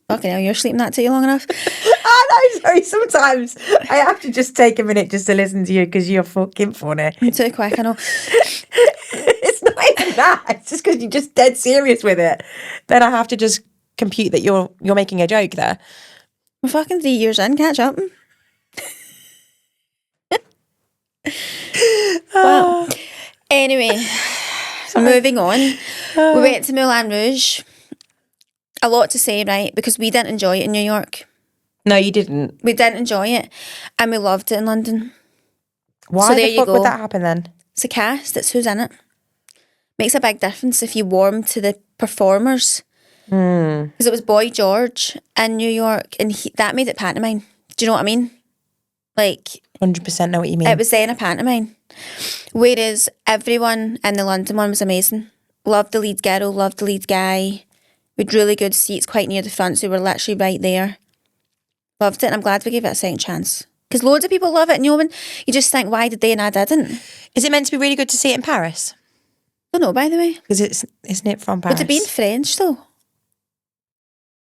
Speaker 2: Fucking hell, you're sleeping that take you long enough?
Speaker 1: I know, sorry, sometimes I have to just take a minute just to listen to you because you're fucking funny.
Speaker 2: Too quick, I know.
Speaker 1: It's not even that. It's just because you're just dead serious with it. Then I have to just compute that you're making a joke there.
Speaker 2: We're fucking 3 years in, catch up. Well, anyway, moving on. We went to Moulin Rouge. A lot to say, right? Because we didn't enjoy it in New York.
Speaker 1: No, you didn't.
Speaker 2: We didn't enjoy it. And we loved it in London.
Speaker 1: Why
Speaker 2: So there
Speaker 1: the
Speaker 2: you
Speaker 1: fuck
Speaker 2: go.
Speaker 1: would that happen then?
Speaker 2: It's a cast, it's who's in it. Makes a big difference if you warm to the performers. Because it was Boy George in New York, and that made it pantomime. Do you know what I mean? Like,
Speaker 1: 100% know what you mean.
Speaker 2: it was then a pantomime. Whereas everyone in the London one was amazing. Loved the lead girl, loved the lead guy. We had really good seats quite near the front, so we were literally right there. Loved it, and I'm glad we gave it a second chance. Because loads of people love it, and when you just think, why did they and I didn't?
Speaker 1: Is it meant to be really good to see it in Paris?
Speaker 2: Don't know, by the way.
Speaker 1: Because isn't it from Paris?
Speaker 2: Would it be in French, though?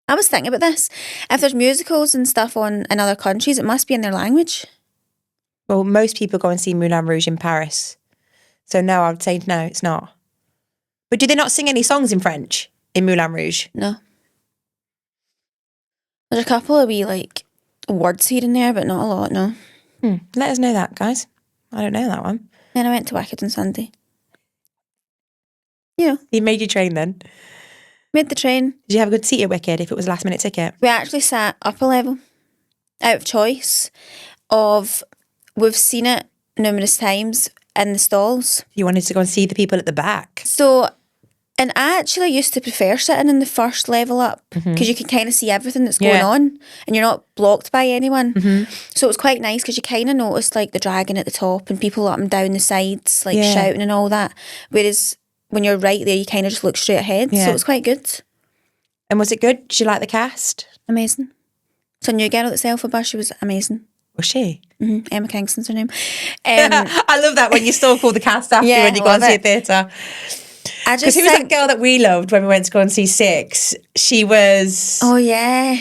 Speaker 2: I was thinking about this. If there's musicals and stuff on in other countries, it must be in their language.
Speaker 1: Well, most people go and see Moulin Rouge in Paris. So no, I would say no, it's not. But do they not sing any songs in French in Moulin Rouge?
Speaker 2: No. There's a couple of wee, words here and there, but not a lot, no.
Speaker 1: Let us know that, guys. I don't know that one.
Speaker 2: Then I went to Wicked on Sunday. You know.
Speaker 1: You made your train then?
Speaker 2: Made the train.
Speaker 1: Did you have a good seat at Wicked if it was a last minute ticket?
Speaker 2: We actually sat up a level out of choice of we've seen it numerous times in the stalls.
Speaker 1: You wanted to go and see the people at the back.
Speaker 2: So, and I actually used to prefer sitting in the first level up because you can kind of see everything that's going on and you're not blocked by anyone. So it was quite nice because you kind of noticed the dragon at the top and people up and down the sides shouting and all that. Whereas when you're right there, you kind of just look straight ahead. So it was quite good.
Speaker 1: And was it good? Did you like the cast?
Speaker 2: Amazing. So a new girl that's Elphaba, she was amazing.
Speaker 1: Was she?
Speaker 2: Emma Kingston's her name.
Speaker 1: I love that when you stalk all the cast after when you go and see a theatre. Because who was that girl that we loved when we went to go and see Six? She was...
Speaker 2: Oh yeah,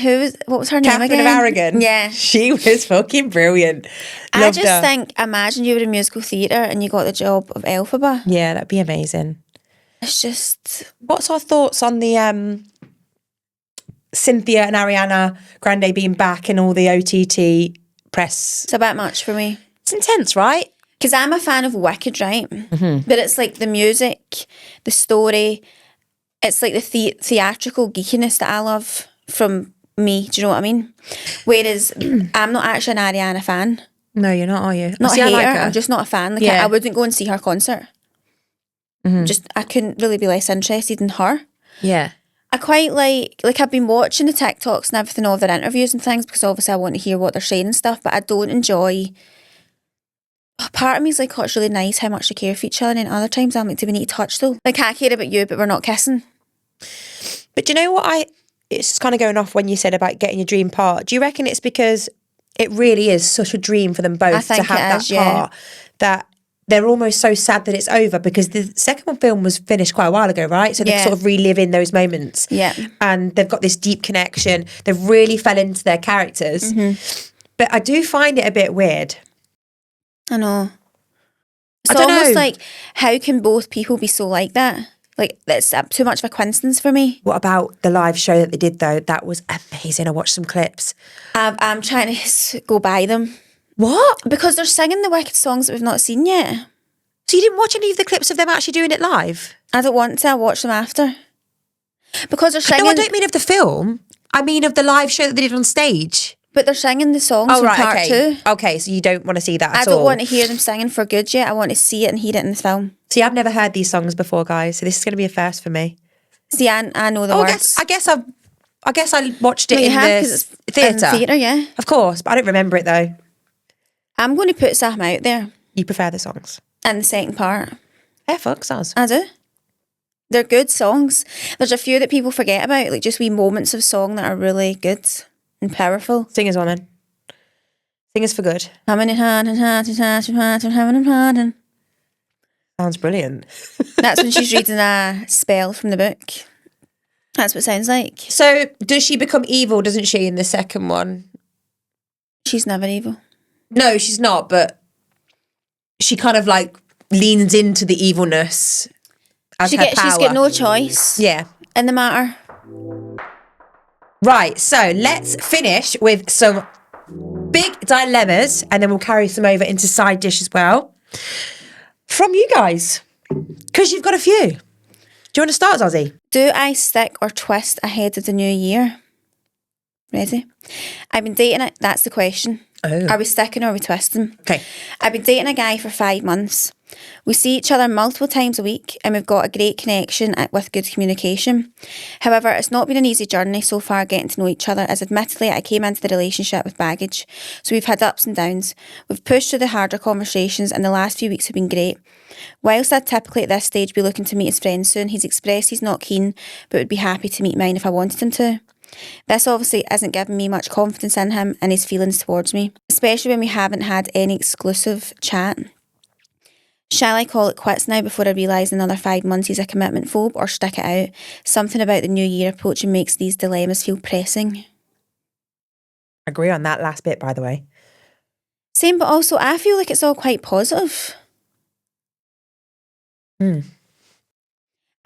Speaker 2: what was her name
Speaker 1: Catherine
Speaker 2: again?
Speaker 1: of Aragon.
Speaker 2: Yeah.
Speaker 1: She was fucking brilliant. Loved
Speaker 2: I just
Speaker 1: her.
Speaker 2: think, imagine you were in musical theatre and you got the job of Elphaba.
Speaker 1: Yeah, that'd be amazing.
Speaker 2: It's just...
Speaker 1: What's our thoughts on the Cynthia and Ariana Grande being back and all the OTT press?
Speaker 2: It's a bit much for me.
Speaker 1: It's intense, right?
Speaker 2: Because I'm a fan of Wicked, right? But it's the music, the story, it's the theatrical geekiness that I love from me. Do you know what I mean? Whereas I'm not actually an Ariana fan.
Speaker 1: No, you're not, are you?
Speaker 2: Not
Speaker 1: See,
Speaker 2: a hater,
Speaker 1: I like her.
Speaker 2: I'm just not a fan. I wouldn't go and see her concert. I couldn't really be less interested in her.
Speaker 1: Yeah.
Speaker 2: I quite I've been watching the TikToks and everything, all their interviews and things, because obviously I want to hear what they're saying and stuff, but I don't enjoy... Part of me is oh, it's really nice how much they care for each other, and then other times I'm do we need to touch though? I care about you, but we're not kissing.
Speaker 1: But do you know what it's just kind of going off when you said about getting your dream part. Do you reckon it's because it really is such a dream for them both to have that part that they're almost so sad that it's over, because the second film was finished quite a while ago, right? So they're sort of reliving those moments.
Speaker 2: Yeah. And
Speaker 1: they've got this deep connection. They've really fell into their characters. But I do find it a bit weird.
Speaker 2: I know. It's almost how can both people be so like that? That's too much of a coincidence for me.
Speaker 1: What about the live show that they did though? That was amazing. I watched some clips.
Speaker 2: I'm trying to go by them.
Speaker 1: What?
Speaker 2: Because they're singing the Wicked songs that we've not seen yet.
Speaker 1: So you didn't watch any of the clips of them actually doing it live?
Speaker 2: I don't want to. I'll watch them after. Because they're singing...
Speaker 1: No, I don't mean of the film. I mean of the live show that they did on stage.
Speaker 2: But they're singing the songs from part two.
Speaker 1: Okay, so you don't want to see that at all?
Speaker 2: I don't want to hear them singing for good yet. I want to see it and hear it in the film.
Speaker 1: See, I've never heard these songs before, guys, so this is going to be a first for me.
Speaker 2: See, I know the words.
Speaker 1: I guess I watched it in the theatre.
Speaker 2: Yeah.
Speaker 1: Of course, but I don't remember it though.
Speaker 2: I'm going to put something out there.
Speaker 1: You prefer the songs?
Speaker 2: In the second part.
Speaker 1: Yeah, fuck us.
Speaker 2: I do. They're good songs. There's a few that people forget about, just wee moments of song that are really good and powerful.
Speaker 1: Singers, woman. Singers for good. Sounds brilliant.
Speaker 2: That's when she's reading a spell from the book. That's what it sounds like.
Speaker 1: So, does she become evil, doesn't she, in the second one?
Speaker 2: She's never evil.
Speaker 1: No, she's not, but she kind of leans into the evilness as her power.
Speaker 2: She's got no choice.
Speaker 1: Yeah.
Speaker 2: In the matter.
Speaker 1: Right, so let's finish with some big dilemmas and then we'll carry some over into side dish as well. From you guys, because you've got a few. Do you want to start, Zozzy?
Speaker 2: Do I stick or twist ahead of the new year? Ready? I've been dating it. That's the question.
Speaker 1: Oh.
Speaker 2: Are we sticking or are we twisting?
Speaker 1: Okay.
Speaker 2: I've been dating a guy for 5 months. We see each other multiple times a week and we've got a great connection with good communication. However, it's not been an easy journey so far getting to know each other, as admittedly I came into the relationship with baggage. So we've had ups and downs. We've pushed through the harder conversations and the last few weeks have been great. Whilst I'd typically at this stage be looking to meet his friends soon, he's expressed he's not keen but would be happy to meet mine if I wanted him to. This obviously isn't giving me much confidence in him and his feelings towards me, especially when we haven't had any exclusive chat. Shall I call it quits now before I realise in another 5 months he's a commitment phobe, or stick it out? Something about the new year approaching makes these dilemmas feel pressing.
Speaker 1: Agree on that last bit, by the way.
Speaker 2: Same, but also I feel like it's all quite positive. I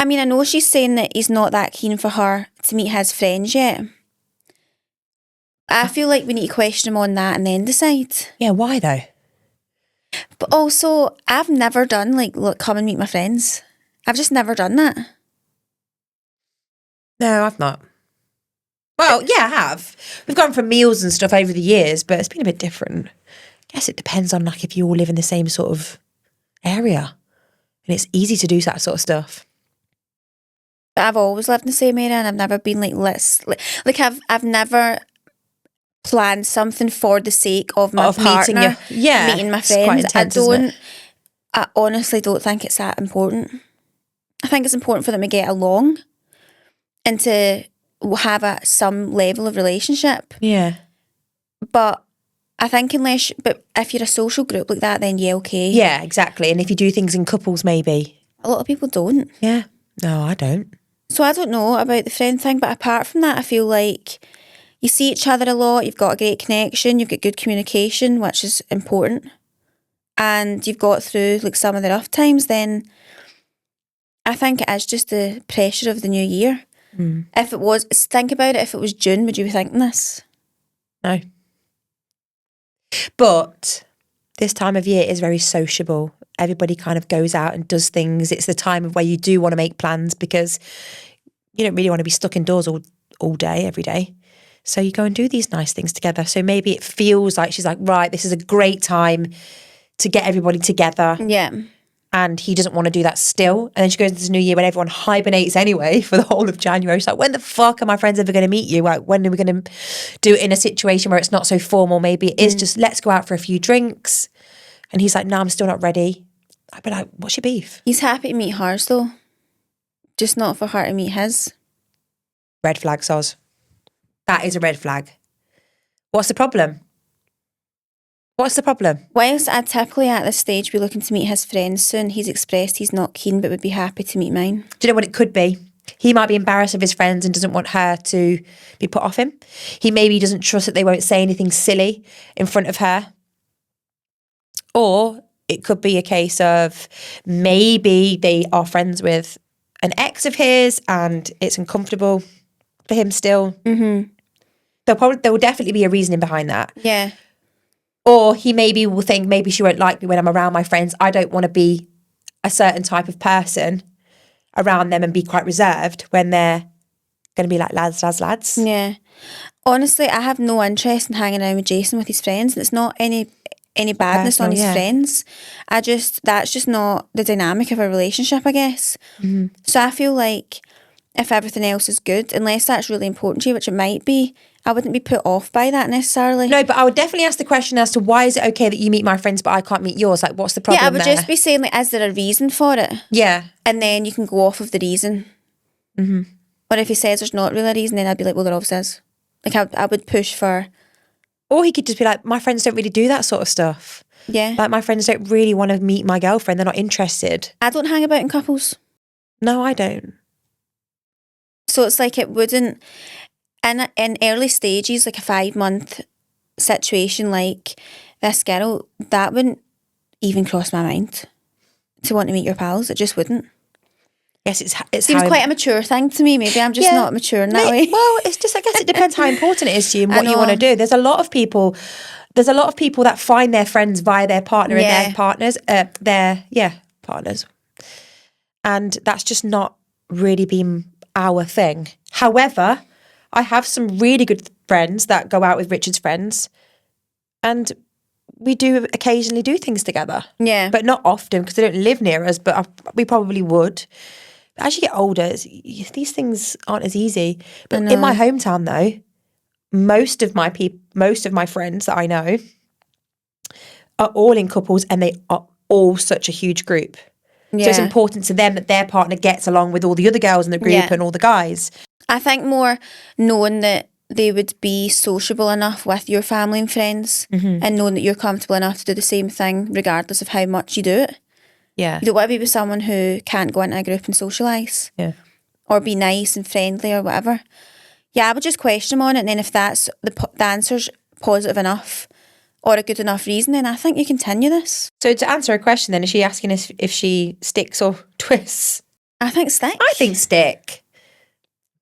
Speaker 2: mean, I know she's saying that he's not that keen for her to meet his friends yet. I feel like we need to question him on that and then decide.
Speaker 1: Yeah, why though?
Speaker 2: But also, I've never done like, look, come and meet my friends. I've just never done that.
Speaker 1: No, I've not. Well, yeah, I have. We've gone for meals and stuff over the years, but it's been a bit different. I guess it depends on like if you all live in the same sort of area and it's easy to do that sort of stuff.
Speaker 2: But I've always lived in the same area and I've never been like, I've never planned something for the sake of my partner meeting my friends. I honestly don't think it's that important. I think it's important for them to get along and to have some level of relationship.
Speaker 1: Yeah.
Speaker 2: But I think if you're a social group like that, then yeah, okay.
Speaker 1: Yeah, exactly. And if you do things in couples, maybe.
Speaker 2: A lot of people don't.
Speaker 1: Yeah. No, I don't.
Speaker 2: So I don't know about the friend thing, but apart from that, I feel like you see each other a lot, you've got a great connection, you've got good communication, which is important, and you've got through like some of the rough times, then I think it is just the pressure of the new year. If it was, think about it, if it was June, would you be thinking this?
Speaker 1: No. But this time of year is very sociable. Everybody kind of goes out and does things. It's the time of where you do want to make plans because you don't really want to be stuck indoors all day, every day. So you go and do these nice things together. So maybe it feels like she's like, right, this is a great time to get everybody together.
Speaker 2: Yeah.
Speaker 1: And he doesn't want to do that still. And then she goes into this new year when everyone hibernates anyway for the whole of January. She's like, when the fuck are my friends ever going to meet you? Like, when are we going to do it in a situation where it's not so formal? Maybe it is just, let's go out for a few drinks. And he's like, no, I'm still not ready. I'd be like, what's your beef?
Speaker 2: He's happy to meet hers though. Just not for her to meet his.
Speaker 1: Red flag, Soz. That is a red flag. What's the problem? What's the problem?
Speaker 2: Whilst I'd typically at this stage be looking to meet his friends soon, he's expressed he's not keen but would be happy to meet mine.
Speaker 1: Do you know what it could be? He might be embarrassed of his friends and doesn't want her to be put off him. He maybe doesn't trust that they won't say anything silly in front of her. Or it could be a case of maybe they are friends with an ex of his and it's uncomfortable for him still. Mm-hmm. There will definitely be a reasoning behind that.
Speaker 2: Yeah.
Speaker 1: Or he maybe will think, maybe she won't like me when I'm around my friends. I don't want to be a certain type of person around them and be quite reserved when they're going to be like lads.
Speaker 2: Yeah. Honestly, I have no interest in hanging around with Jason with his friends. And it's not any badness on his friends. That's just not the dynamic of a relationship, I guess. Mm-hmm. So I feel like if everything else is good, unless that's really important to you, which it might be, I wouldn't be put off by that necessarily.
Speaker 1: No, but I would definitely ask the question as to why is it okay that you meet my friends but I can't meet yours? Like, what's the problem there?
Speaker 2: Yeah, I would just be saying, like, is there a reason for it?
Speaker 1: Yeah.
Speaker 2: And then you can go off of the reason. Mm-hmm. Or if he says there's not really a reason, then I'd be like, well, there obviously is. Like, I would push for...
Speaker 1: Or he could just be like, my friends don't really do that sort of stuff.
Speaker 2: Yeah.
Speaker 1: Like, my friends don't really want to meet my girlfriend. They're not interested.
Speaker 2: I don't hang about in couples.
Speaker 1: No, I don't.
Speaker 2: So it's like it wouldn't... In early stages, like a 5-month situation like this girl, that wouldn't even cross my mind to want to meet your pals. It just wouldn't.
Speaker 1: Yes, it
Speaker 2: seems quite a mature thing to me. Maybe I'm just not mature in that way.
Speaker 1: Well, it's just, I guess it depends how important it is to you and what you want to do. There's a lot of people that find their friends via their partner and their partners, partners. And that's just not really been our thing. However, I have some really good friends that go out with Richard's friends and we do occasionally do things together. Yeah. But not often because they don't live near us, but we probably would. But as you get older, these things aren't as easy. But in my hometown though, most of my friends that I know are all in couples and they are all such a huge group. Yeah. So it's important to them that their partner gets along with all the other girls in the group and all the guys.
Speaker 2: I think more knowing that they would be sociable enough with your family and friends, and knowing that you're comfortable enough to do the same thing regardless of how much you do it.
Speaker 1: Yeah.
Speaker 2: You don't want to be with someone who can't go into a group and socialise.
Speaker 1: Yeah.
Speaker 2: Or be nice and friendly or whatever. Yeah, I would just question them on it, and then if that's the answer's positive enough or a good enough reason, then I think you continue this.
Speaker 1: So to answer her question then, is she asking us if she sticks or twists?
Speaker 2: I think stick.
Speaker 1: I think stick.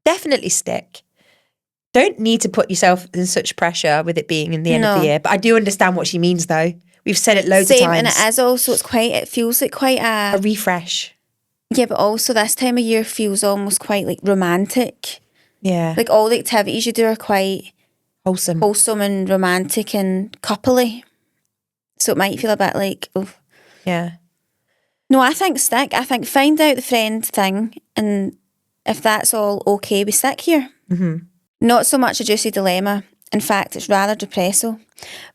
Speaker 1: Definitely stick. Don't need to put yourself in such pressure with it being in the end of the year. But I do understand what she means though. We've said it loads of times.
Speaker 2: And it is also, it feels like quite
Speaker 1: a refresh.
Speaker 2: Yeah, but also this time of year feels almost quite like romantic.
Speaker 1: Yeah.
Speaker 2: Like all the activities you do are quite
Speaker 1: wholesome
Speaker 2: and romantic and coupley. So it might feel a bit like, oh.
Speaker 1: Yeah.
Speaker 2: No, I think stick. I think find out the friend thing, and if that's all okay, we stick here.
Speaker 1: Mm-hmm.
Speaker 2: Not so much a juicy dilemma. In fact, it's rather depressing.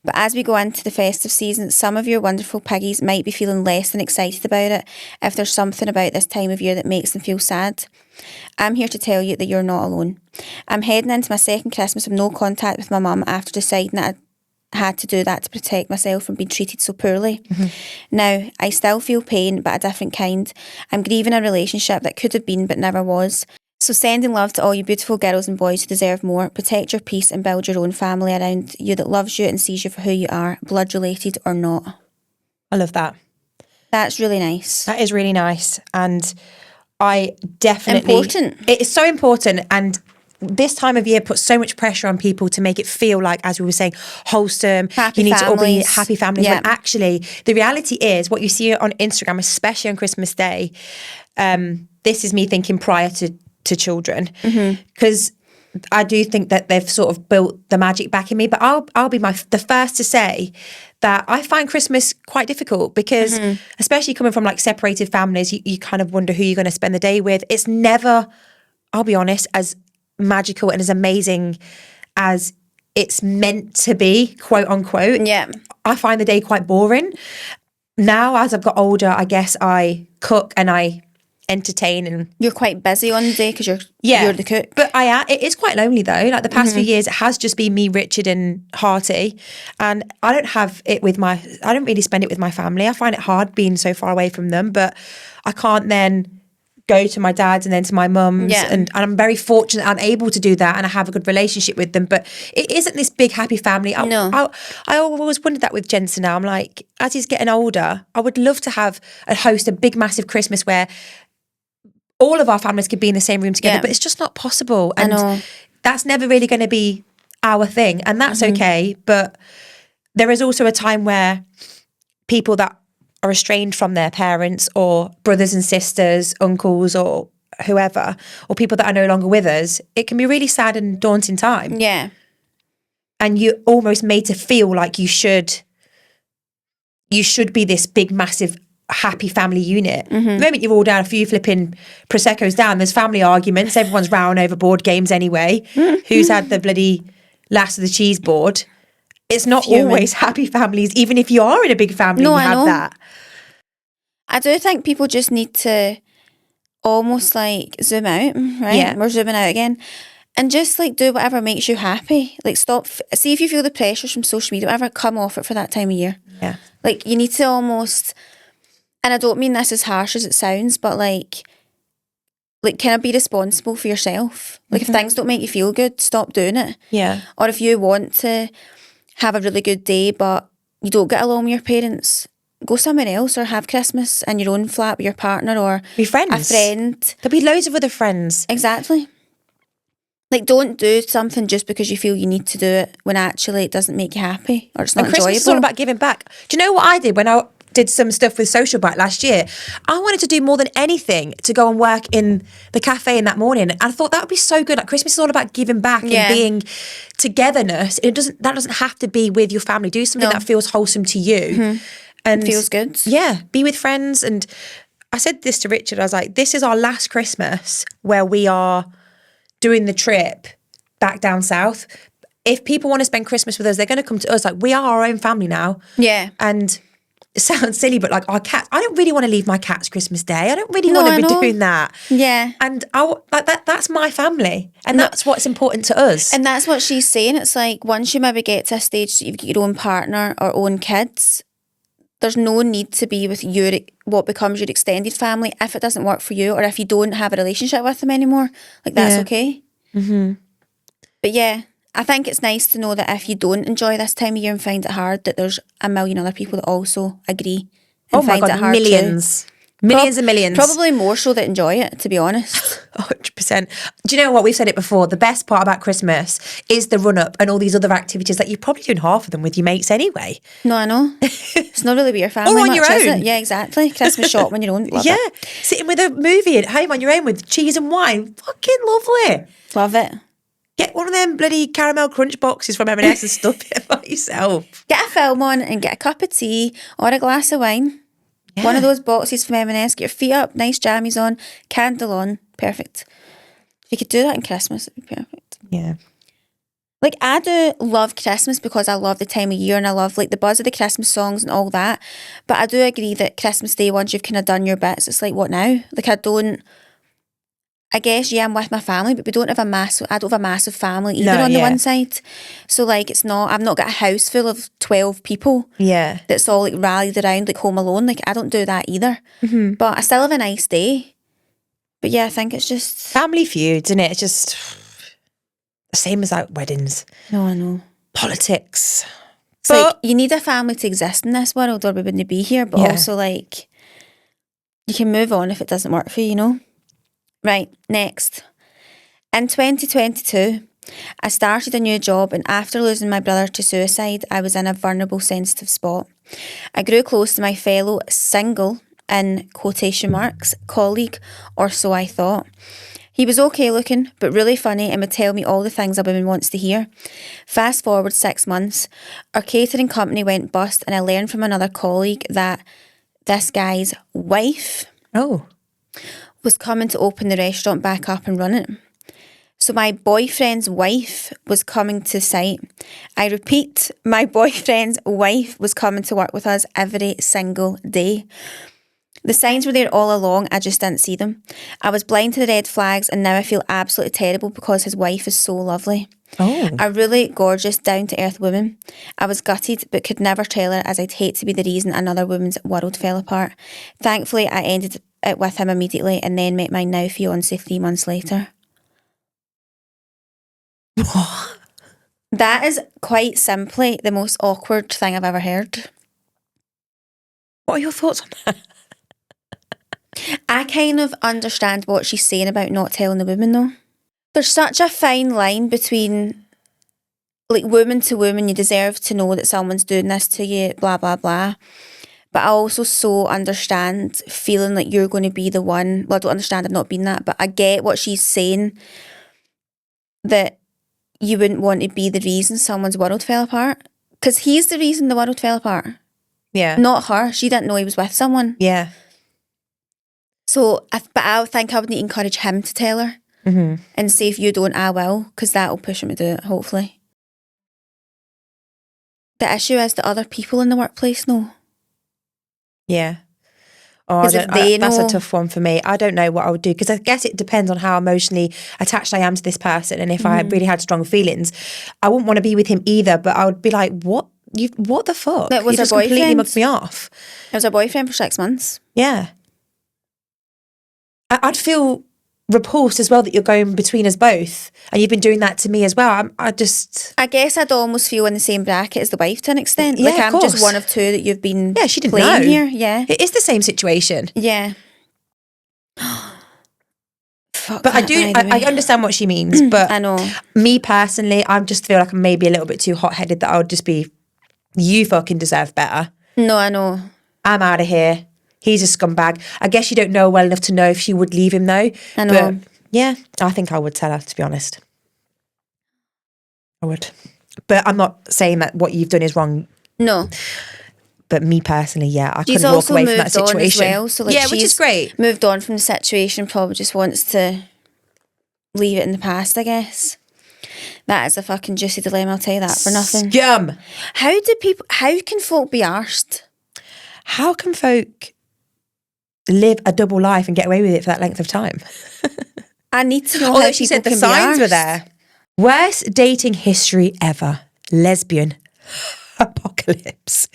Speaker 2: But as we go into the festive season, some of your wonderful piggies might be feeling less than excited about it if there's something about this time of year that makes them feel sad. I'm here to tell you that you're not alone. I'm heading into my second Christmas with no contact with my mum after deciding that I had to do that to protect myself from being treated so poorly. Mm-hmm. Now, I still feel pain, but a different kind. I'm grieving a relationship that could have been but never was. So sending love to all you beautiful girls and boys who deserve more. Protect your peace and build your own family around you that loves you and sees you for who you are, blood related or not.
Speaker 1: I love that.
Speaker 2: That's really nice.
Speaker 1: That is really nice. And I definitely...
Speaker 2: Important.
Speaker 1: It is so important. And this time of year puts so much pressure on people to make it feel like, as we were saying, wholesome.
Speaker 2: Happy
Speaker 1: you need
Speaker 2: families.
Speaker 1: to all be happy families.
Speaker 2: Yeah.
Speaker 1: When actually, the reality is what you see on Instagram, especially on Christmas Day, this is me thinking prior to children, because I do think that they've sort of built the magic back in me. But I'll be the first to say that I find Christmas quite difficult because, especially coming from like separated families, you kind of wonder who you're going to spend the day with. It's never, I'll be honest, as magical and as amazing as it's meant to be, quote unquote.
Speaker 2: Yeah.
Speaker 1: I find the day quite boring. Now, as I've got older, I guess I cook and I entertain, and
Speaker 2: you're quite busy on the day because you're the cook.
Speaker 1: But it is quite lonely though. Like the past few years, it has just been me, Richard, and Hearty, and I don't really spend it with my family. I find it hard being so far away from them, but I can't then go to my dad's and then to my mum's, and I'm very fortunate I'm able to do that, and I have a good relationship with them. But it isn't this big happy family. I always wondered that with Jensen. Now I'm like, as he's getting older, I would love to host a big massive Christmas where all of our families could be in the same room together, but it's just not possible. And that's never really going to be our thing. And that's okay. But there is also a time where people that are estranged from their parents or brothers and sisters, uncles or whoever, or people that are no longer with us, it can be really sad and daunting time.
Speaker 2: Yeah.
Speaker 1: And you're almost made to feel like you should be this big, massive happy family unit. The moment you're all down, a few flipping Prosecco's down, there's family arguments, everyone's rowing over board games anyway. Who's had the bloody last of the cheese board? It's not always happy families, even if you are in a big family, you have that.
Speaker 2: I do think people just need to almost like zoom out, right?
Speaker 1: Yeah.
Speaker 2: We're zooming out again. And just like do whatever makes you happy. Like see if you feel the pressures from social media, whatever, come off it for that time of year.
Speaker 1: Yeah.
Speaker 2: Like you need to almost... And I don't mean this as harsh as it sounds, but like kind of be responsible for yourself. Like if things don't make you feel good, stop doing it.
Speaker 1: Yeah.
Speaker 2: Or if you want to have a really good day, but you don't get along with your parents, go somewhere else or have Christmas in your own flat with your partner or
Speaker 1: be friends.
Speaker 2: A friend.
Speaker 1: There'll be loads of other friends.
Speaker 2: Exactly. Like don't do something just because you feel you need to do it when actually it doesn't make you happy or it's not enjoyable.
Speaker 1: Christmas is all about giving back. Do you know what I did when I did some stuff with Social Bite last year? I wanted to do more than anything to go and work in the cafe in that morning. And I thought that would be so good. Like Christmas is all about giving back and being togetherness. That doesn't have to be with your family. Do something that feels wholesome to you. And
Speaker 2: feels good.
Speaker 1: Yeah. Be with friends. And I said this to Richard. I was like, this is our last Christmas where we are doing the trip back down south. If people want to spend Christmas with us, they're going to come to us. Like we are our own family now.
Speaker 2: Yeah.
Speaker 1: And it sounds silly, but like our cats, I don't really want to leave my cats Christmas Day. I don't really
Speaker 2: No,
Speaker 1: want
Speaker 2: I
Speaker 1: to be
Speaker 2: know.
Speaker 1: doing that.
Speaker 2: Yeah.
Speaker 1: And that's my family. And that's what's important to us.
Speaker 2: And that's what she's saying. It's like, once you maybe get to a stage that you've got your own partner or own kids, there's no need to be with what becomes your extended family if it doesn't work for you, or if you don't have a relationship with them anymore. Like, that's okay. Mm-hmm. But yeah, I think it's nice to know that if you don't enjoy this time of year and find it hard, that there's a million other people that also agree and find it hard
Speaker 1: millions.
Speaker 2: too.
Speaker 1: Millions and millions.
Speaker 2: Probably more so that enjoy it, to be honest.
Speaker 1: 100%. Do you know what? We've said it before. The best part about Christmas is the run-up and all these other activities that you're probably doing half of them with your mates anyway.
Speaker 2: No, I know. It's not really with your family
Speaker 1: Or on
Speaker 2: much,
Speaker 1: your
Speaker 2: is
Speaker 1: own.
Speaker 2: it? Yeah, exactly. Christmas shop on your own. Love it.
Speaker 1: Sitting with a movie at home on your own with cheese and wine. Fucking lovely.
Speaker 2: Love it.
Speaker 1: Get one of them bloody caramel crunch boxes from M&S and stuff it by yourself.
Speaker 2: Get a film on and get a cup of tea or a glass of wine. Yeah. One of those boxes from M&S. Get your feet up, nice jammies on, candle on. Perfect. If you could do that in Christmas, it'd be perfect.
Speaker 1: Yeah.
Speaker 2: Like, I do love Christmas because I love the time of year and I love like the buzz of the Christmas songs and all that. But I do agree that Christmas Day, once you've kind of done your bits, it's like, what now? Like, I guess, yeah, I'm with my family, but I don't have a massive family either on the one side. So like, I've not got a house full of 12 people.
Speaker 1: Yeah.
Speaker 2: That's all like rallied around like Home Alone. Like, I don't do that either. Mm-hmm. But I still have a nice day. But yeah, I think it's just
Speaker 1: family feuds, isn't it? It's just the same as like weddings.
Speaker 2: No, I know.
Speaker 1: Politics.
Speaker 2: It's like, you need a family to exist in this world or we wouldn't be here. But also like, you can move on if it doesn't work for you, you know? Right, next. In 2022, I started a new job, and after losing my brother to suicide, I was in a vulnerable, sensitive spot. I grew close to my fellow single, in quotation marks, colleague, or so I thought. He was okay looking, but really funny and would tell me all the things a woman wants to hear. Fast forward 6 months, our catering company went bust, and I learned from another colleague that this guy's wife was coming to open the restaurant back up and run it. So my boyfriend's wife was coming to site. I repeat, my boyfriend's wife was coming to work with us every single day. The signs were there all along, I just didn't see them. I was blind to the red flags and now I feel absolutely terrible because his wife is so lovely. A really gorgeous, down-to-earth woman. I was gutted but could never tell her, as I'd hate to be the reason another woman's world fell apart. Thankfully, I ended it with him immediately and then met my now fiancé 3 months later.
Speaker 1: What?
Speaker 2: That is quite simply the most awkward thing I've ever heard.
Speaker 1: What are your thoughts on that?
Speaker 2: I kind of understand what she's saying about not telling the woman though. There's such a fine line between like woman to woman, you deserve to know that someone's doing this to you, blah, blah, blah. But I also so understand feeling like you're going to be the one. Well, I don't understand, I've not been that, but I get what she's saying, that you wouldn't want to be the reason someone's world fell apart. Because he's the reason the world fell apart.
Speaker 1: Yeah.
Speaker 2: Not her. She didn't know he was with someone.
Speaker 1: Yeah.
Speaker 2: So, but I think I would need to encourage him to tell her. Mm-hmm. And say, if you don't, I will. Because that'll push him to do it, hopefully. The issue is the other people in the workplace know.
Speaker 1: Yeah. Oh, that's a tough one for me. I don't know what I would do because I guess it depends on how emotionally attached I am to this person, and if I really had strong feelings, I wouldn't want to be with him either. But I would be like, "What the fuck?
Speaker 2: That was
Speaker 1: you just completely mugged me off."
Speaker 2: It was her boyfriend for 6 months.
Speaker 1: Yeah, I'd feel repulsed as well that you're going between us both, and you've been doing that to me as well. I guess
Speaker 2: I'd almost feel in the same bracket as the wife to an extent.
Speaker 1: Yeah,
Speaker 2: like I'm just one of two that you've been.
Speaker 1: Yeah, she didn't
Speaker 2: playing
Speaker 1: know.
Speaker 2: Here. Yeah,
Speaker 1: it is the same situation.
Speaker 2: Yeah.
Speaker 1: But I understand what she means. But
Speaker 2: I know.
Speaker 1: Me personally, I just feel like I'm maybe a little bit too hot-headed that I would just be, you fucking deserve better.
Speaker 2: No, I know.
Speaker 1: I'm out of here. He's a scumbag. I guess you don't know well enough to know if she would leave him though.
Speaker 2: I know.
Speaker 1: But yeah, I think I would tell her, to be honest. I would. But I'm not saying that what you've done is wrong.
Speaker 2: No.
Speaker 1: But me personally, yeah, I couldn't walk away from that situation.
Speaker 2: Well, so like
Speaker 1: yeah, which is great.
Speaker 2: Moved on from the situation, probably just wants to leave it in the past, I guess. That is a fucking juicy dilemma, I'll tell you that for nothing.
Speaker 1: Scum.
Speaker 2: How can folk be arsed?
Speaker 1: how can folk live a double life and get away with it for that length of time?
Speaker 2: I need to know
Speaker 1: Although
Speaker 2: how
Speaker 1: she
Speaker 2: people
Speaker 1: said the
Speaker 2: can
Speaker 1: signs
Speaker 2: be
Speaker 1: were
Speaker 2: arsed.
Speaker 1: there. Worst dating history ever. Lesbian apocalypse.